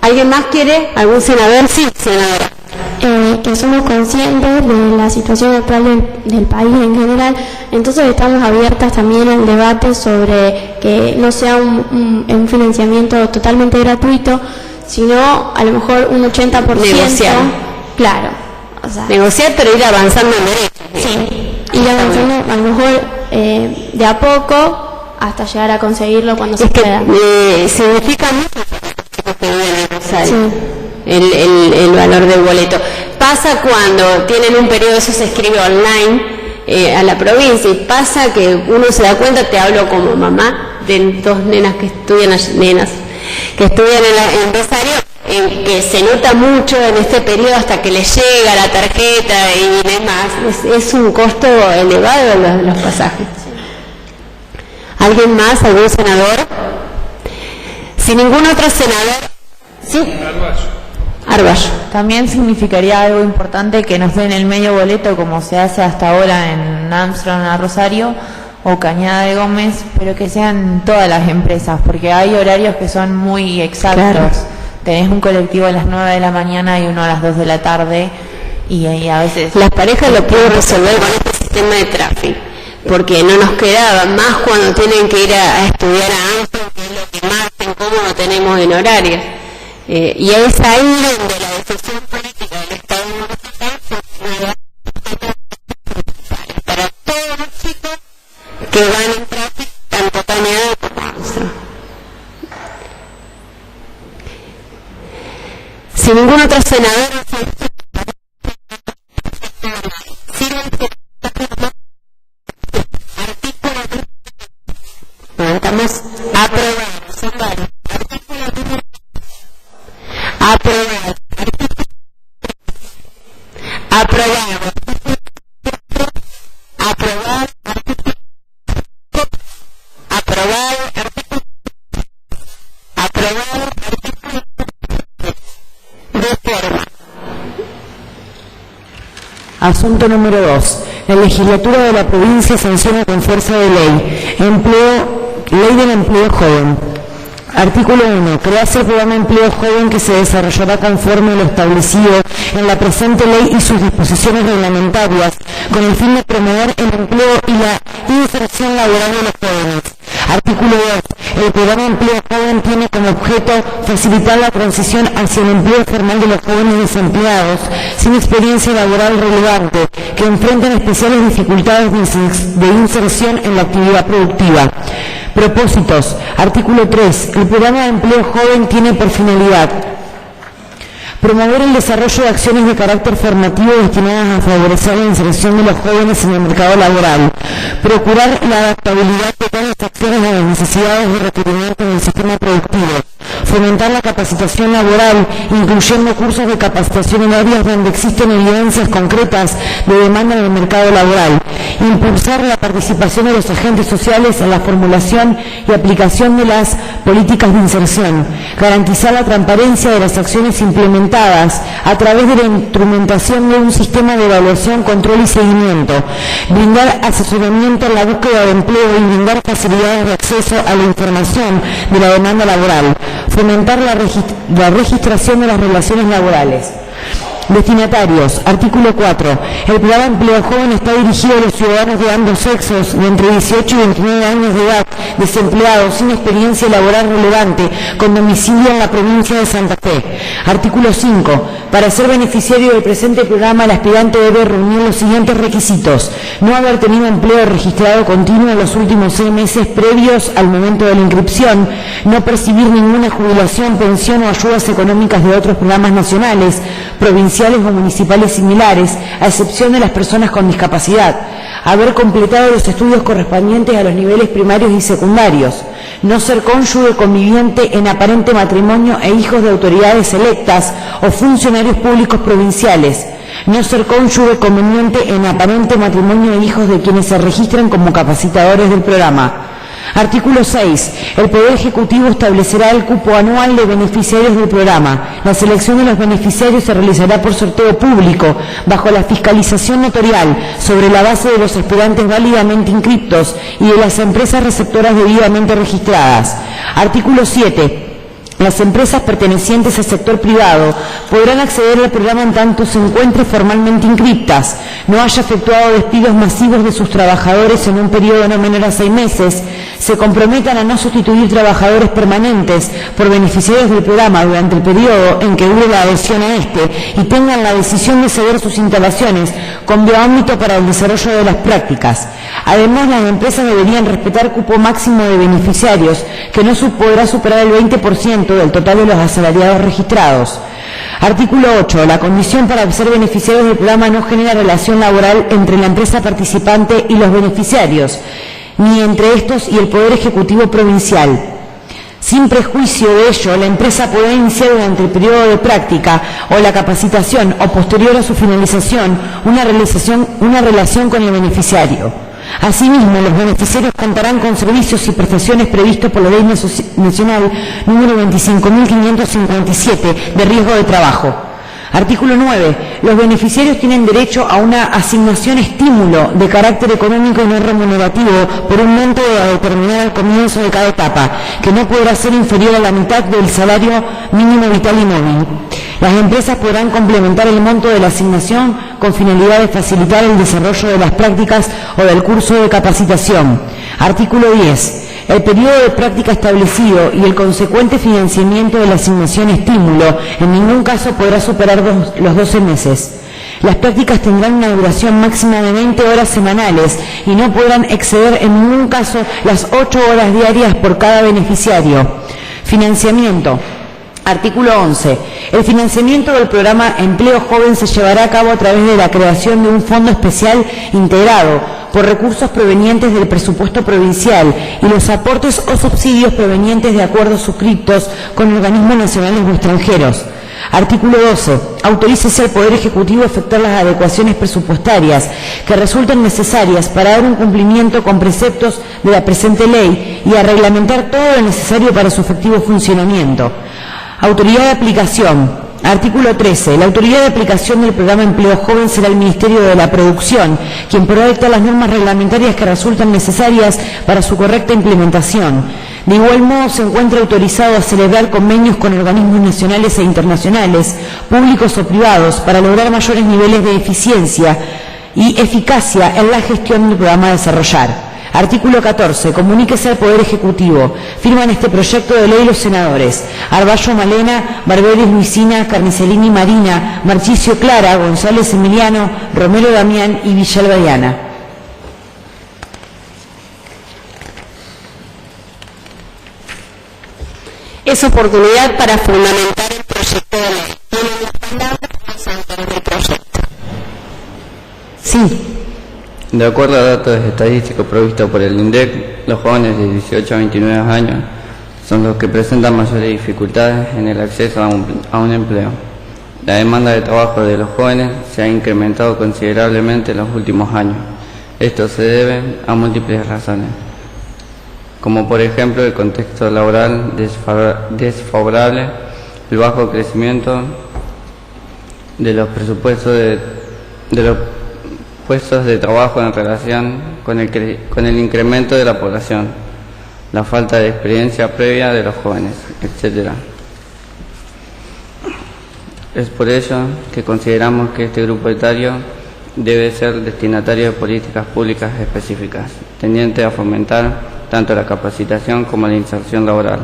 ¿Alguien más quiere? ¿Algún senador? Sí, senadora. Que somos conscientes de la situación actual del país en general, entonces estamos abiertas también al debate sobre que no sea un financiamiento totalmente gratuito, sino a lo mejor un 80%. Negociar. Claro. O sea, negociar, pero ir avanzando en derechos. Sí, ir avanzando a lo mejor de a poco hasta llegar a conseguirlo cuando se pueda. Significa mucho el valor del boleto. Pasa cuando tienen un periodo, eso se escribe online a la provincia, y pasa que uno se da cuenta, te hablo como mamá de dos nenas que estudian en Rosario, que se nota mucho en este periodo hasta que les llega la tarjeta y demás. Es un costo elevado los pasajes. ¿Alguien más? ¿Algún senador? Si ningún otro senador Sí. Arballo. También significaría algo importante que nos den el medio boleto como se hace hasta ahora en Armstrong a Rosario o Cañada de Gómez, pero que sean todas las empresas, porque hay horarios que son muy exactos. Claro. Tenés un colectivo a las 9 de la mañana y uno a las 2 de la tarde y a veces... Las parejas lo pueden resolver con este sistema de tráfico, porque no nos quedaba más cuando tienen que ir a estudiar a Armstrong, que es lo que más incómodo tenemos en horarios. Y es ahí donde la decisión política del Estado municipal para todos los chicos que van en tráfico, tanto Cañada como Armstrong. Si ningún otro senador estamos aprobados. Asunto número 2. La legislatura de la provincia sanciona con fuerza de ley Ley del Empleo Joven. Artículo 1. Crearse el programa Empleo Joven que se desarrollará conforme a lo establecido en la presente ley y sus disposiciones reglamentarias, con el fin de promover el empleo y la inserción laboral de los jóvenes. Artículo 2. El programa Empleo Joven tiene como objeto facilitar la transición hacia el empleo formal de los jóvenes desempleados sin experiencia laboral relevante, que enfrentan especiales dificultades de inserción en la actividad productiva. Propósitos. Artículo 3. El programa de empleo joven tiene por finalidad promover el desarrollo de acciones de carácter formativo destinadas a favorecer la inserción de los jóvenes en el mercado laboral, procurar la adaptabilidad de tales acciones a las necesidades y requerimientos del sistema productivo, fomentar la capacitación laboral, incluyendo cursos de capacitación en áreas donde existen evidencias concretas de demanda en el mercado laboral, impulsar la participación de los agentes sociales en la formulación y aplicación de las políticas de inserción, garantizar la transparencia de las acciones implementadas a través de la instrumentación de un sistema de evaluación, control y seguimiento, brindar asesoramiento en la búsqueda de empleo y brindar facilidades de acceso a la información de la demanda laboral, fomentar la registración de las relaciones laborales. Destinatarios. Artículo 4. El programa Empleo Joven está dirigido a los ciudadanos de ambos sexos de entre 18 y 29 años de edad, desempleados, sin experiencia laboral relevante, con domicilio en la provincia de Santa Fe. Artículo 5. Para ser beneficiario del presente programa, el aspirante debe reunir los siguientes requisitos: no haber tenido empleo registrado continuo en los últimos 6 meses previos al momento de la inscripción, no percibir ninguna jubilación, pensión o ayudas económicas de otros programas nacionales, provinciales o municipales similares, a excepción de las personas con discapacidad, haber completado los estudios correspondientes a los niveles primarios y secundarios, no ser cónyuge conviviente en aparente matrimonio e hijos de autoridades electas o funcionarios públicos provinciales, no ser cónyuge conveniente en aparente matrimonio e hijos de quienes se registran como capacitadores del programa. Artículo 6. El Poder Ejecutivo establecerá el cupo anual de beneficiarios del programa. La selección de los beneficiarios se realizará por sorteo público, bajo la fiscalización notarial, sobre la base de los aspirantes válidamente inscriptos y de las empresas receptoras debidamente registradas. Artículo 7. Las empresas pertenecientes al sector privado podrán acceder al programa en tanto se encuentren formalmente inscriptas, no haya efectuado despidos masivos de sus trabajadores en un periodo no menor a 6 meses, se comprometan a no sustituir trabajadores permanentes por beneficiarios del programa durante el periodo en que dure la adhesión a este y tengan la decisión de ceder sus instalaciones con ámbito para el desarrollo de las prácticas. Además, las empresas deberían respetar cupo máximo de beneficiarios que no podrá superar el 20% del total de los asalariados registrados. Artículo 8. La condición para ser beneficiarios del programa no genera relación laboral entre la empresa participante y los beneficiarios, ni entre estos y el Poder Ejecutivo Provincial. Sin prejuicio de ello, la empresa podrá iniciar durante el periodo de práctica o la capacitación o posterior a su finalización una relación con el beneficiario. Asimismo, los beneficiarios contarán con servicios y prestaciones previstos por la Ley Nacional número 25.557 de riesgo de trabajo. Artículo 9. Los beneficiarios tienen derecho a una asignación estímulo de carácter económico y no remunerativo por un monto a determinar al comienzo de cada etapa, que no podrá ser inferior a la mitad del salario mínimo vital y móvil. Las empresas podrán complementar el monto de la asignación con finalidad de facilitar el desarrollo de las prácticas o del curso de capacitación. Artículo 10. El periodo de práctica establecido y el consecuente financiamiento de la asignación estímulo en ningún caso podrá superar los 12 meses. Las prácticas tendrán una duración máxima de 20 horas semanales y no podrán exceder en ningún caso las 8 horas diarias por cada beneficiario. Financiamiento. Artículo 11. El financiamiento del programa Empleo Joven se llevará a cabo a través de la creación de un fondo especial integrado por recursos provenientes del presupuesto provincial y los aportes o subsidios provenientes de acuerdos suscriptos con organismos nacionales o extranjeros. Artículo 12. Autorícese al Poder Ejecutivo efectuar las adecuaciones presupuestarias que resulten necesarias para dar un cumplimiento con preceptos de la presente ley y a reglamentar todo lo necesario para su efectivo funcionamiento. Autoridad de aplicación. Artículo 13. La autoridad de aplicación del programa Empleo Joven será el Ministerio de la Producción, quien proyecta las normas reglamentarias que resultan necesarias para su correcta implementación. De igual modo, se encuentra autorizado a celebrar convenios con organismos nacionales e internacionales, públicos o privados, para lograr mayores niveles de eficiencia y eficacia en la gestión del programa a desarrollar. Artículo 14. Comuníquese al Poder Ejecutivo. Firman este proyecto de ley los senadores Arballo Malena, Barberis Luisina, Carnicelini Marina, Marchicio Clara, González Emiliano, Romero Damián y Villalba Diana. Es oportunidad para fundamentar el proyecto de ley. Tienen las palabras los autores del proyecto. Sí. De acuerdo a datos estadísticos provistos por el INDEC, los jóvenes de 18 a 29 años son los que presentan mayores dificultades en el acceso a un empleo. La demanda de trabajo de los jóvenes se ha incrementado considerablemente en los últimos años. Esto se debe a múltiples razones, como por ejemplo el contexto laboral desfavorable, el bajo crecimiento de los presupuestos de los puestos de trabajo en relación con el incremento de la población, la falta de experiencia previa de los jóvenes, etc. Es por ello que consideramos que este grupo etario debe ser destinatario de políticas públicas específicas, tendientes a fomentar tanto la capacitación como la inserción laboral,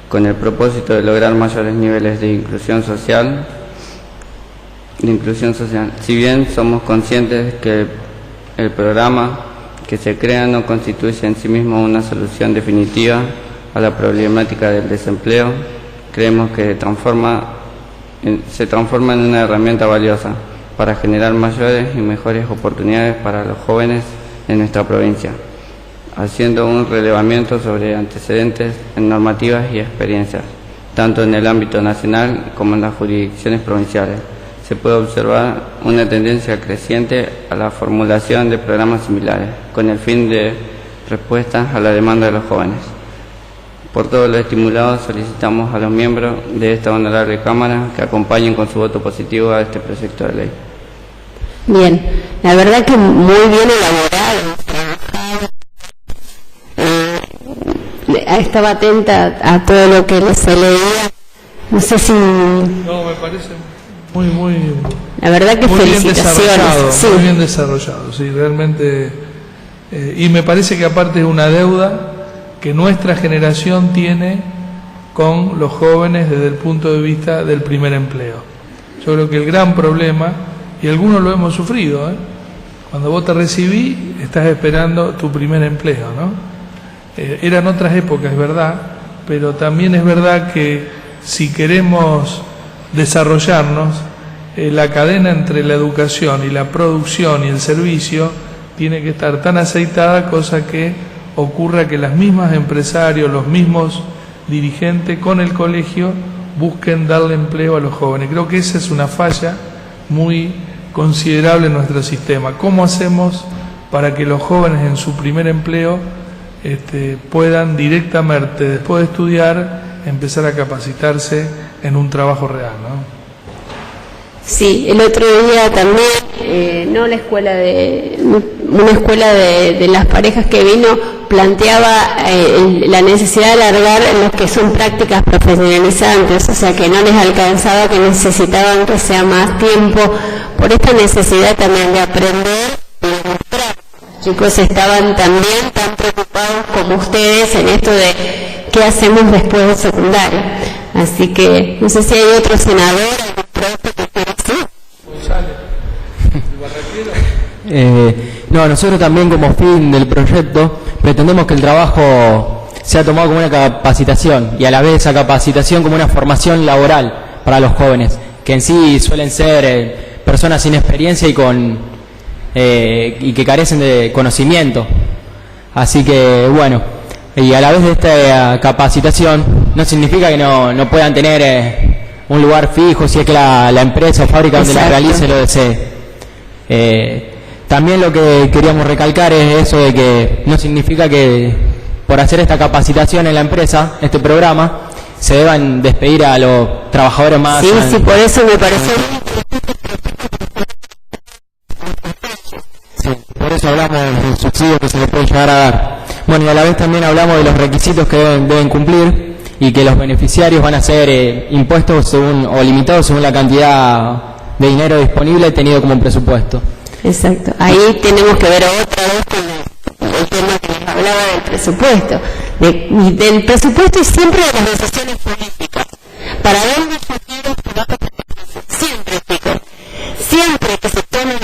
con el propósito de lograr mayores niveles de inclusión social. Si bien somos conscientes que el programa que se crea no constituye en sí mismo una solución definitiva a la problemática del desempleo, creemos que se transforma en una herramienta valiosa para generar mayores y mejores oportunidades para los jóvenes en nuestra provincia, haciendo un relevamiento sobre antecedentes en normativas y experiencias, tanto en el ámbito nacional como en las jurisdicciones provinciales. Se puede observar una tendencia creciente a la formulación de programas similares, con el fin de respuesta a la demanda de los jóvenes. Por todo lo estimulado, solicitamos a los miembros de esta honorable Cámara que acompañen con su voto positivo a este proyecto de ley. Bien, la verdad que muy bien elaborado, trabajado. Estaba atenta a todo lo que se leía. No sé si... No, me parece muy la verdad que muy felicitaciones. Bien desarrollado, sí. Muy bien desarrollado, sí, realmente. Y me parece que aparte es una deuda que nuestra generación tiene con los jóvenes desde el punto de vista del primer empleo. Yo creo que el gran problema, y algunos lo hemos sufrido, cuando vos te recibí, estás esperando tu primer empleo, ¿no? Eran otras épocas, es verdad, pero también es verdad que si queremos desarrollarnos, la cadena entre la educación y la producción y el servicio tiene que estar tan aceitada, cosa que ocurra que los mismos empresarios, los mismos dirigentes con el colegio busquen darle empleo a los jóvenes. Creo que esa es una falla muy considerable en nuestro sistema. ¿Cómo hacemos para que los jóvenes en su primer empleo puedan directamente, después de estudiar, empezar a capacitarse en un trabajo real, ¿no? Sí, el otro día también, no la escuela una escuela de las parejas que vino planteaba la necesidad de alargar lo que son prácticas profesionalizantes, o sea que no les alcanzaba, que necesitaban que sea más tiempo, por esta necesidad también de aprender y de mostrar. Los chicos estaban también tan preocupados como ustedes en esto de qué hacemos después de secundaria. Así que no sé si hay otro senador, algún profe que quiera decir. No, nosotros también como fin del proyecto pretendemos que el trabajo sea tomado como una capacitación y a la vez esa capacitación como una formación laboral para los jóvenes, que en sí suelen ser personas sin experiencia y que carecen de conocimiento. Así que bueno, y a la vez de esta capacitación no significa que no puedan tener un lugar fijo si es que la empresa o fábrica donde la realice lo desee. También lo que queríamos recalcar es eso de que no significa que por hacer esta capacitación en la empresa, este programa, se deban despedir a los trabajadores más... Sí, por eso me parece... Sí, por eso hablamos del subsidio que se le puede llegar a dar. Bueno, y a la vez también hablamos de los requisitos que deben cumplir y que los beneficiarios van a ser impuestos o limitados según la cantidad de dinero disponible tenido como presupuesto. Exacto. Ahí tenemos que ver otra vez con el tema que les hablaba del presupuesto. Del presupuesto y siempre de las decisiones políticas. Para dónde yo quiero que va a pasar. Siempre, chicos. Siempre que se tomen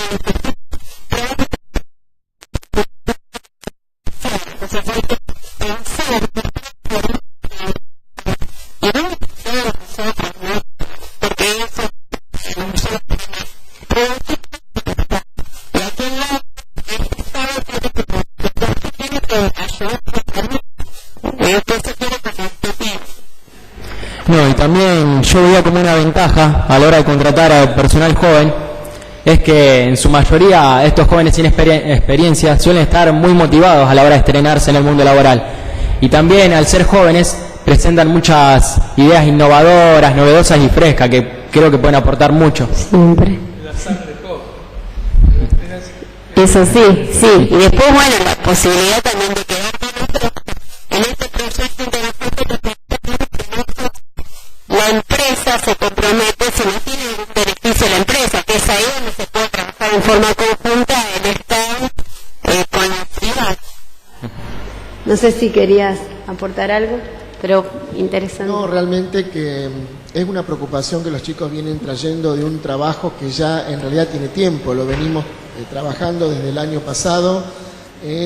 No, y también yo veía como una ventaja a la hora de contratar al personal joven, es que en su mayoría estos jóvenes sin experiencia suelen estar muy motivados a la hora de estrenarse en el mundo laboral. Y también al ser jóvenes presentan muchas ideas innovadoras, novedosas y frescas que creo que pueden aportar mucho. Siempre. Eso sí, sí. Y después, bueno, la posibilidad también de quedar en este proyecto interesante, la empresa se compromete, si no tiene ningún beneficio la empresa, que es ahí donde se puede trabajar en forma conjunta el Estado con la privada. No sé si querías aportar algo, pero interesante. No, realmente que es una preocupación que los chicos vienen trayendo de un trabajo que ya en realidad tiene tiempo, lo venimos trabajando desde el año pasado.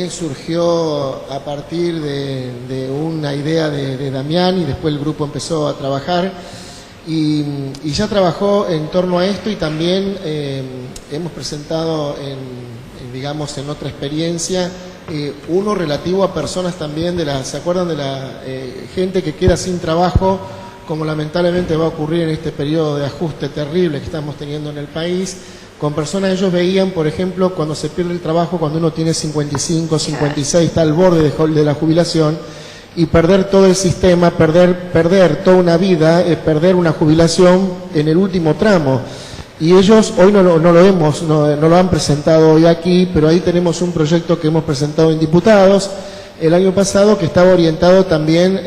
Surgió a partir de una idea de Damián y después el grupo empezó a trabajar y ya trabajó en torno a esto y también hemos presentado en otra experiencia uno relativo a personas también ¿se acuerdan de la gente que queda sin trabajo, como lamentablemente va a ocurrir en este periodo de ajuste terrible que estamos teniendo en el país? Con personas, ellos veían, por ejemplo, cuando se pierde el trabajo, cuando uno tiene 55, 56, está al borde de la jubilación, y perder todo el sistema, perder toda una vida, perder una jubilación en el último tramo. Y ellos hoy no lo han presentado hoy aquí, pero ahí tenemos un proyecto que hemos presentado en diputados el año pasado que estaba orientado también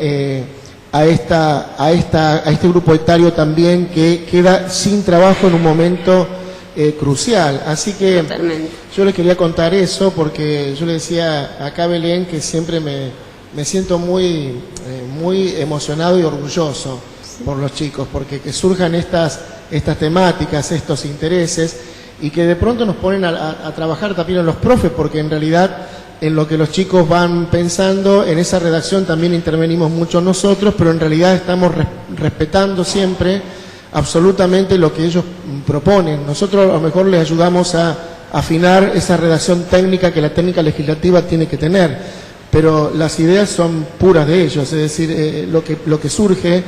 a este grupo etario también que queda sin trabajo en un momento crucial. Así que totalmente. Yo les quería contar eso porque yo le decía acá a Belén que siempre me siento muy emocionado y orgulloso por los chicos, porque que surjan estas temáticas, estos intereses y que de pronto nos ponen a trabajar también a los profes, porque en realidad en lo que los chicos van pensando, en esa redacción también intervenimos mucho nosotros, pero en realidad estamos respetando siempre absolutamente lo que ellos proponen. Nosotros a lo mejor les ayudamos a afinar esa redacción técnica que la técnica legislativa tiene que tener, pero las ideas son puras de ellos, es decir, lo que surge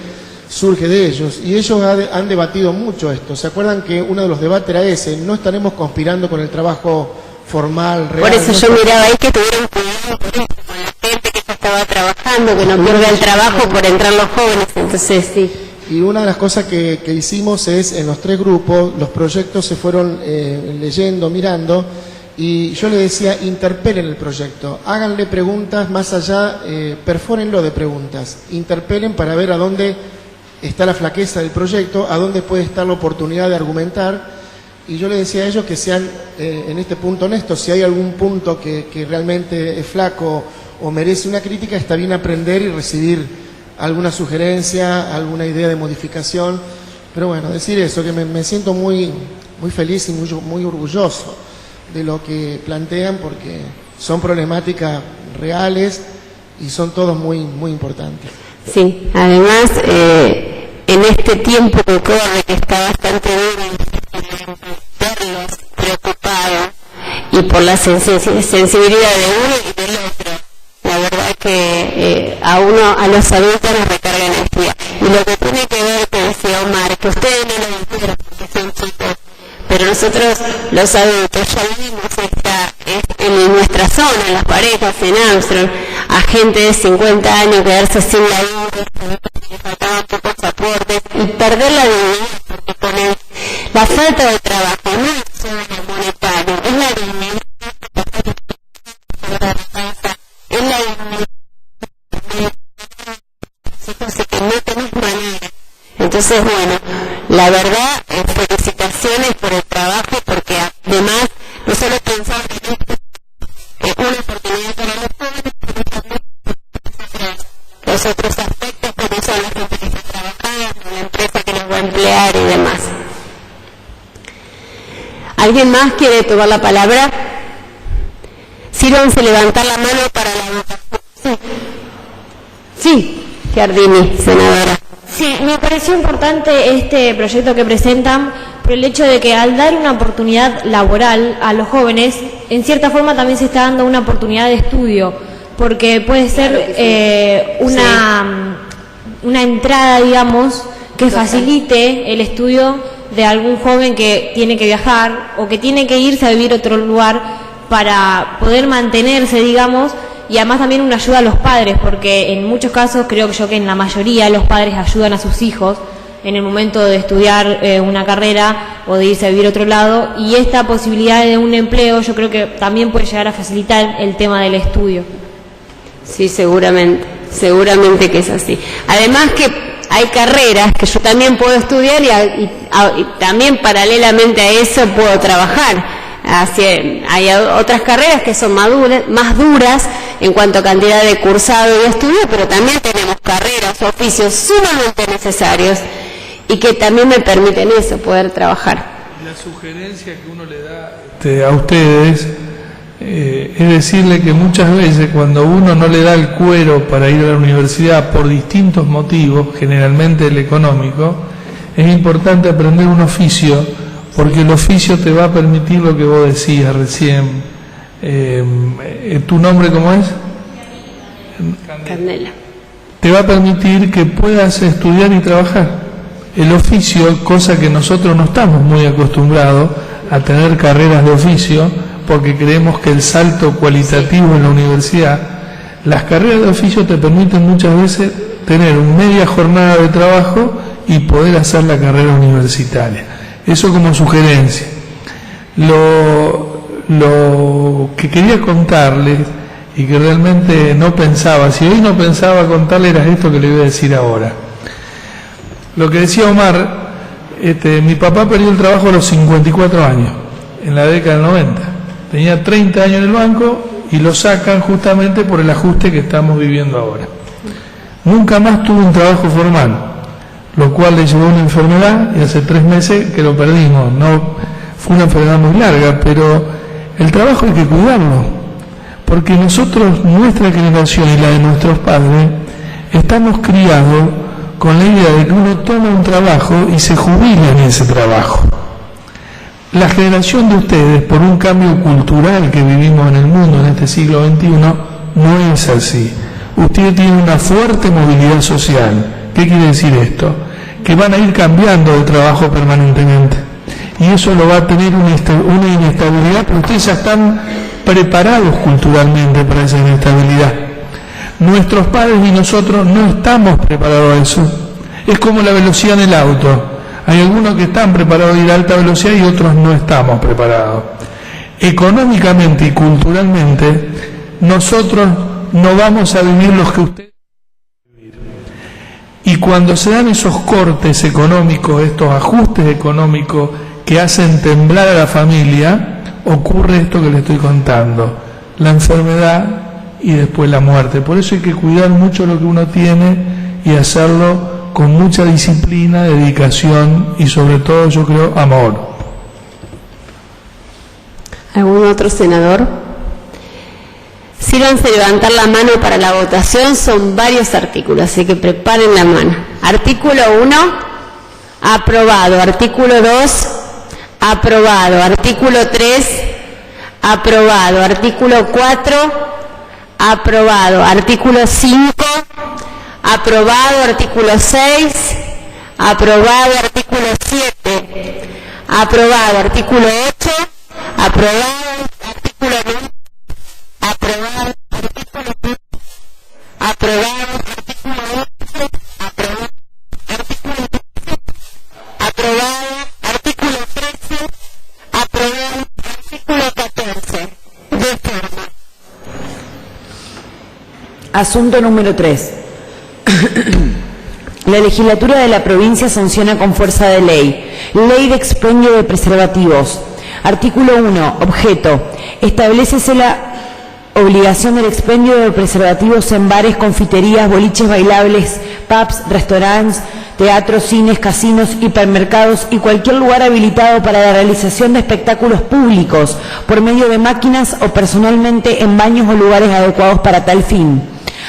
de ellos, y ellos han debatido mucho esto. ¿Se acuerdan que uno de los debates era ese? No estaremos conspirando con el trabajo formal, real. Por eso ¿no? yo miraba ahí que tuvieron cuidado con la gente que ya estaba trabajando, que no pierda el trabajo por entrar los jóvenes, entonces sí. Y una de las cosas que hicimos es, en los 3 grupos, los proyectos se fueron leyendo, mirando, y yo le decía, interpelen el proyecto, háganle preguntas más allá, perfórenlo de preguntas, interpelen para ver a dónde está la flaqueza del proyecto, a dónde puede estar la oportunidad de argumentar, y yo le decía a ellos que sean en este punto honestos. Si hay algún punto que realmente es flaco o merece una crítica, está bien aprender y recibir alguna sugerencia, alguna idea de modificación. Pero bueno, decir eso, que me siento muy feliz y muy orgulloso de lo que plantean, porque son problemáticas reales y son todos muy importantes. Sí, además, en este tiempo que corre, que está bastante duro, verlos preocupados y por la sensibilidad de uno y del otro, la verdad que a los adultos nos recarga energía. Y lo que tiene que ver, que decía Omar, que ustedes no lo vivieron porque son chicos, pero nosotros los adultos ya vivimos en nuestra zona, en las parejas, en Armstrong, a gente de 50 años quedarse sin laburo, que faltaban pocos aportes y perder la dignidad, porque con la falta de trabajo no es solo lo monetario, es la dignidad, es la dignidad, que no tenemos manera. Entonces, bueno, la verdad, felicitaciones por el trabajo, porque además no solo pensar que es una oportunidad para los jóvenes, pero también los otros aspectos, como son la gente que está trabajando, la empresa que los va a emplear y demás. ¿Alguien más quiere tomar la palabra? Sírvanse levantar la mano para la votación. Sí, Giardini, senadora. Sí, me pareció importante este proyecto que presentan por el hecho de que al dar una oportunidad laboral a los jóvenes, en cierta forma también se está dando una oportunidad de estudio, porque puede ser una entrada, digamos, que facilite el estudio de algún joven que tiene que viajar o que tiene que irse a vivir a otro lugar para poder mantenerse, digamos, y además también una ayuda a los padres, porque en muchos casos, creo que en la mayoría, los padres ayudan a sus hijos en el momento de estudiar una carrera o de irse a vivir a otro lado, y esta posibilidad de un empleo yo creo que también puede llegar a facilitar el tema del estudio. Sí, seguramente que es así. Además que hay carreras que yo también puedo estudiar y también paralelamente a eso puedo trabajar. Así, hay otras carreras que son más duras en cuanto a cantidad de cursado y estudio, pero también tenemos carreras, oficios sumamente necesarios y que también me permiten eso, poder trabajar. La sugerencia que uno le da a ustedes es decirle que muchas veces cuando uno no le da el cuero para ir a la universidad por distintos motivos, generalmente el económico, es importante aprender un oficio, porque el oficio te va a permitir lo que vos decías recién. ¿Tu nombre cómo es? Candela. Te va a permitir que puedas estudiar y trabajar. El oficio, cosa que nosotros no estamos muy acostumbrados a tener carreras de oficio, porque creemos que el salto cualitativo en la universidad, las carreras de oficio te permiten muchas veces tener media jornada de trabajo y poder hacer la carrera universitaria. Eso como sugerencia. Lo que quería contarles y que realmente no pensaba, si hoy no pensaba contarles, era esto que le voy a decir ahora. Lo que decía Omar, mi papá perdió el trabajo a los 54 años, en la década del 90. Tenía 30 años en el banco y lo sacan justamente por el ajuste que estamos viviendo ahora. Nunca más tuvo un trabajo formal, lo cual le llevó una enfermedad y hace 3 meses que lo perdimos. No fue una enfermedad muy larga, pero el trabajo hay que cuidarlo, porque nosotros, nuestra generación y la de nuestros padres, estamos criados con la idea de que uno toma un trabajo y se jubila en ese trabajo. La generación de ustedes, por un cambio cultural que vivimos en el mundo en este siglo XXI, no es así. Ustedes tienen una fuerte movilidad social. ¿Qué quiere decir esto? Que van a ir cambiando de trabajo permanentemente. y eso lo va a tener una inestabilidad, pero ustedes ya están preparados culturalmente para esa inestabilidad. Nuestros padres y nosotros no estamos preparados a eso. Es como la velocidad en el auto. Hay algunos que están preparados a ir a alta velocidad y otros no estamos preparados. Económicamente y culturalmente, nosotros no vamos a vivir los que ustedes vivir. Y cuando se dan esos cortes económicos, estos ajustes económicos que hacen temblar a la familia, ocurre esto que les estoy contando, la enfermedad y después la muerte. Por eso hay que cuidar mucho lo que uno tiene y hacerlo con mucha disciplina, dedicación y sobre todo, yo creo, amor. ¿Algún otro senador? Sírvanse levantar la mano para la votación, son varios artículos, así que preparen la mano. Artículo 1, aprobado. Artículo 2, aprobado. Artículo 3, aprobado. Artículo 4, aprobado. Artículo 5, aprobado. Artículo 6, aprobado. Artículo 7, aprobado. Artículo 8, aprobado. Artículo 9, aprobado. Artículo 10, aprobado. Artículo 11, aprobado. Artículo 12, aprobado. Artículo 13, aprobado. Artículo 14, reforma. Asunto número 3. La legislatura de la provincia sanciona con fuerza de ley. Ley de expendio de preservativos. Artículo 1. Objeto. Establécese la obligación del expendio de preservativos en bares, confiterías, boliches bailables, pubs, restaurantes, teatros, cines, casinos, hipermercados y cualquier lugar habilitado para la realización de espectáculos públicos por medio de máquinas o personalmente en baños o lugares adecuados para tal fin.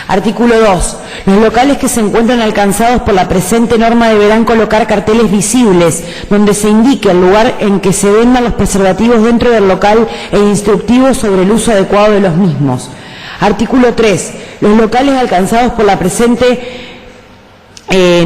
Artículo 2. Los locales que se encuentran alcanzados por la presente norma deberán colocar carteles visibles donde se indique el lugar en que se vendan los preservativos dentro del local e instructivos sobre el uso adecuado de los mismos. Artículo 3. Los locales alcanzados por la presente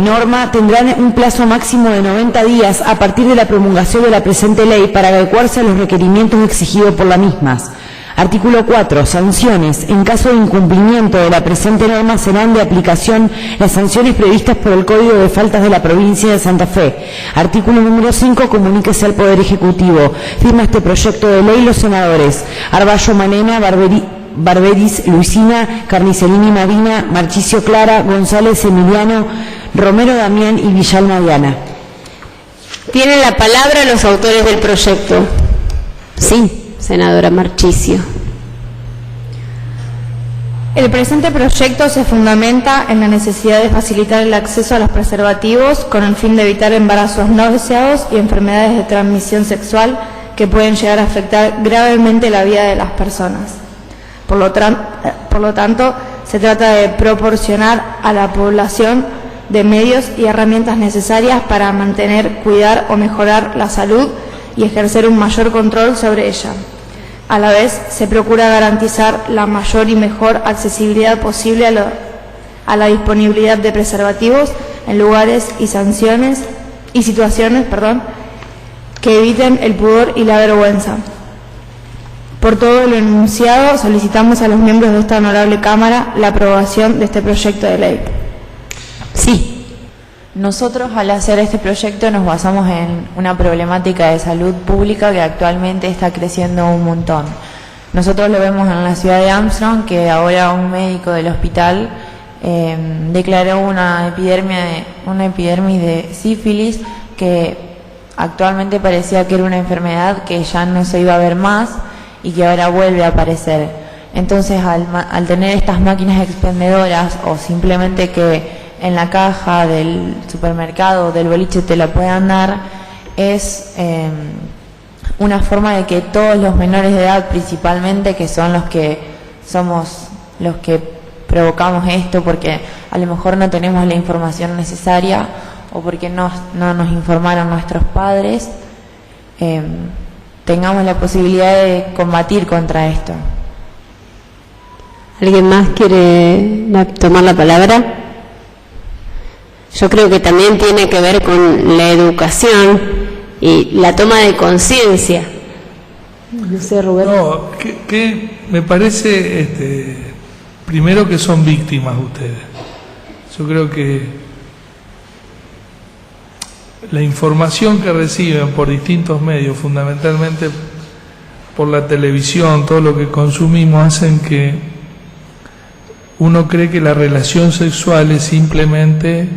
norma tendrán un plazo máximo de 90 días a partir de la promulgación de la presente ley para adecuarse a los requerimientos exigidos por las mismas. Artículo 4. Sanciones. En caso de incumplimiento de la presente norma serán de aplicación las sanciones previstas por el Código de Faltas de la Provincia de Santa Fe. Artículo número 5. Comuníquese al Poder Ejecutivo. Firma este proyecto de ley los senadores Arballo Manena, Barberis Luisina, Carnicelini Marina, Marchicio Clara, González Emiliano, Romero Damián y Villalma Diana. Tienen la palabra los autores del proyecto. Sí. Senadora Marchicio. El presente proyecto se fundamenta en la necesidad de facilitar el acceso a los preservativos con el fin de evitar embarazos no deseados y enfermedades de transmisión sexual que pueden llegar a afectar gravemente la vida de las personas. Por lo tanto, se trata de proporcionar a la población de medios y herramientas necesarias para mantener, cuidar o mejorar la salud y ejercer un mayor control sobre ella. A la vez, se procura garantizar la mayor y mejor accesibilidad posible a la disponibilidad de preservativos en lugares y situaciones que eviten el pudor y la vergüenza. Por todo lo enunciado, solicitamos a los miembros de esta honorable Cámara la aprobación de este proyecto de ley. Sí. Nosotros al hacer este proyecto nos basamos en una problemática de salud pública que actualmente está creciendo un montón. Nosotros lo vemos en la ciudad de Armstrong, que ahora un médico del hospital declaró una epidemia de sífilis que actualmente parecía que era una enfermedad que ya no se iba a ver más y que ahora vuelve a aparecer. Entonces al tener estas máquinas expendedoras o simplemente que en la caja del supermercado o del boliche te la puedan dar, es una forma de que todos los menores de edad principalmente, que son los que somos los que provocamos esto porque a lo mejor no tenemos la información necesaria o porque no nos informaron nuestros padres, tengamos la posibilidad de combatir contra esto. ¿Alguien más quiere tomar la palabra? Yo creo que también tiene que ver con la educación y la toma de conciencia. No sé, Rubén. No, que me parece, primero que son víctimas ustedes. Yo creo que la información que reciben por distintos medios, fundamentalmente por la televisión, todo lo que consumimos, hacen que uno cree que la relación sexual es simplemente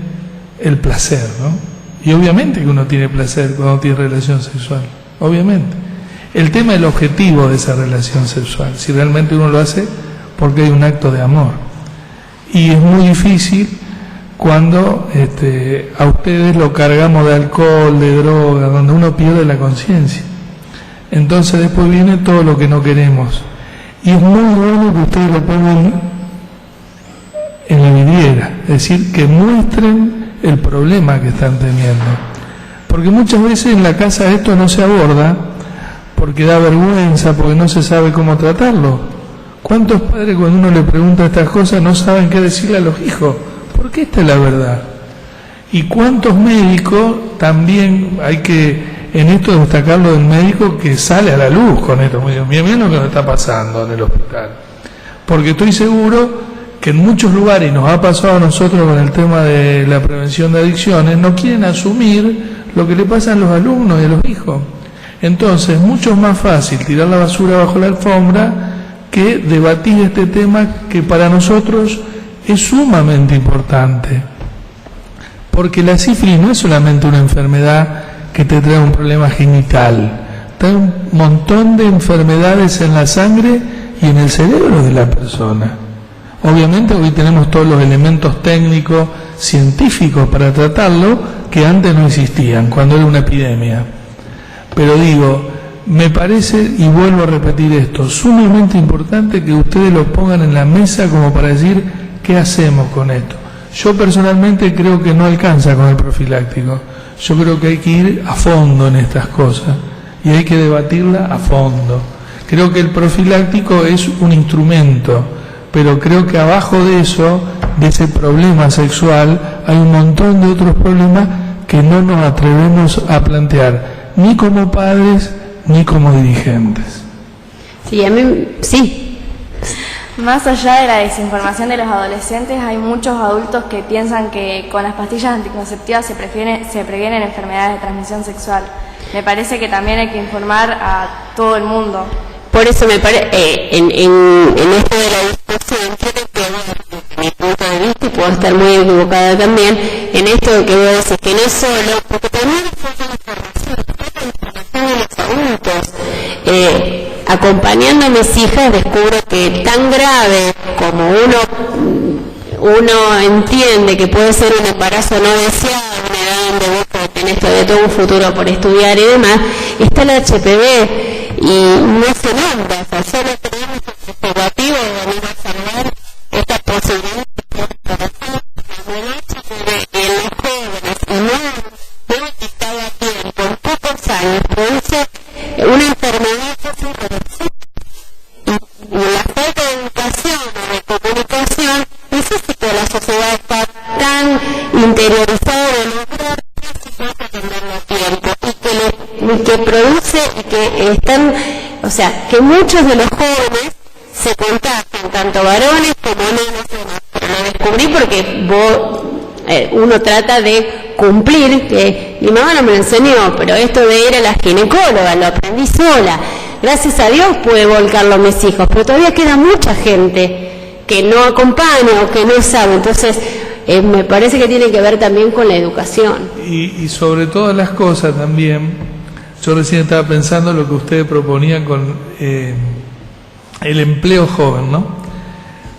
el placer, ¿no? Y obviamente que uno tiene placer cuando tiene relación sexual, obviamente. El tema es el objetivo de esa relación sexual, si realmente uno lo hace porque hay un acto de amor. Y es muy difícil cuando a ustedes lo cargamos de alcohol, de droga, donde uno pierde la conciencia. Entonces después viene todo lo que no queremos. Y es muy bueno que ustedes lo pongan en la vidriera, es decir, que muestren el problema que están teniendo. Porque muchas veces en la casa esto no se aborda, porque da vergüenza, porque no se sabe cómo tratarlo. ¿Cuántos padres cuando uno le pregunta estas cosas no saben qué decirle a los hijos? Porque esta es la verdad. Y cuántos médicos también hay que, en esto destacarlo del médico que sale a la luz con esto. Mira lo que nos está pasando en el hospital. Porque estoy seguro que en muchos lugares, y nos ha pasado a nosotros con el tema de la prevención de adicciones, no quieren asumir lo que le pasa a los alumnos y a los hijos. Entonces, mucho más fácil tirar la basura bajo la alfombra que debatir este tema que para nosotros es sumamente importante. Porque la sífilis no es solamente una enfermedad que te trae un problema genital, trae un montón de enfermedades en la sangre y en el cerebro de la persona. Obviamente hoy tenemos todos los elementos técnicos, científicos para tratarlo, que antes no existían, cuando era una epidemia. Pero digo, me parece, y vuelvo a repetir esto, sumamente importante que ustedes lo pongan en la mesa como para decir qué hacemos con esto. Yo personalmente creo que no alcanza con el profiláctico. Yo creo que hay que ir a fondo en estas cosas y hay que debatirla a fondo. Creo que el profiláctico es un instrumento, pero creo que abajo de eso, de ese problema sexual, hay un montón de otros problemas que no nos atrevemos a plantear, ni como padres, ni como dirigentes. Sí, a mí, sí. Más allá de la desinformación de los adolescentes, hay muchos adultos que piensan que con las pastillas anticonceptivas se previenen enfermedades de transmisión sexual. Me parece que también hay que informar a todo el mundo. Por eso me parece, en esto de la discusión, creo que, desde mi punto de vista, y puedo estar muy equivocada también, en esto que voy a decir, que no es solo, porque también falta información de los adultos. Acompañando a mis hijas descubro que tan grave como uno entiende que puede ser un embarazo no deseado, una edad donde vos tenés todavía todo un futuro por estudiar y demás, está el HPV y no se nombra, o sea, solo tenemos el preservativo de venir a salvar esta posibilidad de el HPV en los jóvenes y no detectado a tiempo, en pocos años, produce una enfermedad y la falta de educación o de comunicación hace que la sociedad está tan interiorizada de lograr que se puede atenderlo a tiempo y que produce y que están, o sea, que muchos de los jóvenes se contagian, tanto varones como nenas y demás. Pero lo descubrí porque uno trata de cumplir, que mi mamá no me lo enseñó, pero esto de ir a la ginecóloga lo aprendí sola. Gracias a Dios pude volcarlo a mis hijos, pero todavía queda mucha gente que no acompaña o que no sabe. Entonces, me parece que tiene que ver también con la educación. Y sobre todas las cosas también, yo recién estaba pensando lo que ustedes proponían con el empleo joven, ¿no?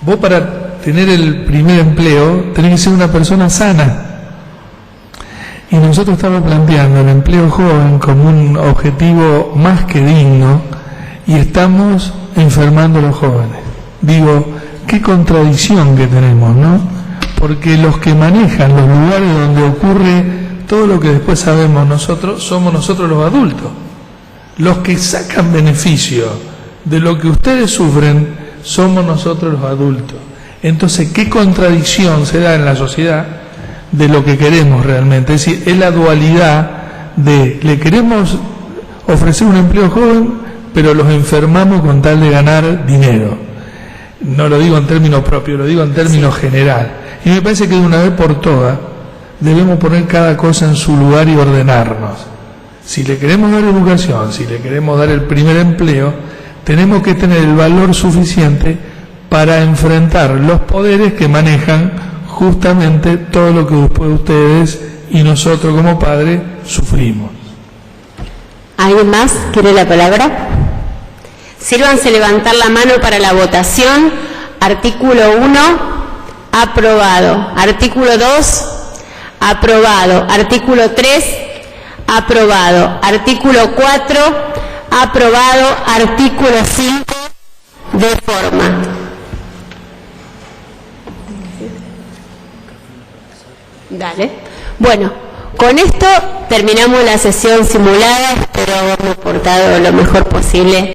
Vos para tener el primer empleo tenés que ser una persona sana. Y nosotros estamos planteando el empleo joven como un objetivo más que digno y estamos enfermando a los jóvenes. Digo, qué contradicción que tenemos, ¿no? Porque los que manejan los lugares donde ocurre todo lo que después sabemos nosotros, somos nosotros los adultos. Los que sacan beneficio de lo que ustedes sufren, somos nosotros los adultos. Entonces, ¿qué contradicción se da en la sociedad de lo que queremos realmente? Es decir, es la dualidad le queremos ofrecer un empleo joven, pero los enfermamos con tal de ganar dinero. No lo digo en términos propios, lo digo en términos general. Y me parece que de una vez por todas debemos poner cada cosa en su lugar y ordenarnos. Si le queremos dar educación, si le queremos dar el primer empleo, tenemos que tener el valor suficiente para enfrentar los poderes que manejan justamente todo lo que después ustedes y nosotros como padres sufrimos. ¿Alguien más quiere la palabra? Sírvanse levantar la mano para la votación. Artículo 1, aprobado. Artículo 2, aprobado. Artículo 3, aprobado. Artículo 4, aprobado. Artículo 5, de forma. Dale. Bueno, con esto terminamos la sesión simulada. Espero haberme portado lo mejor posible.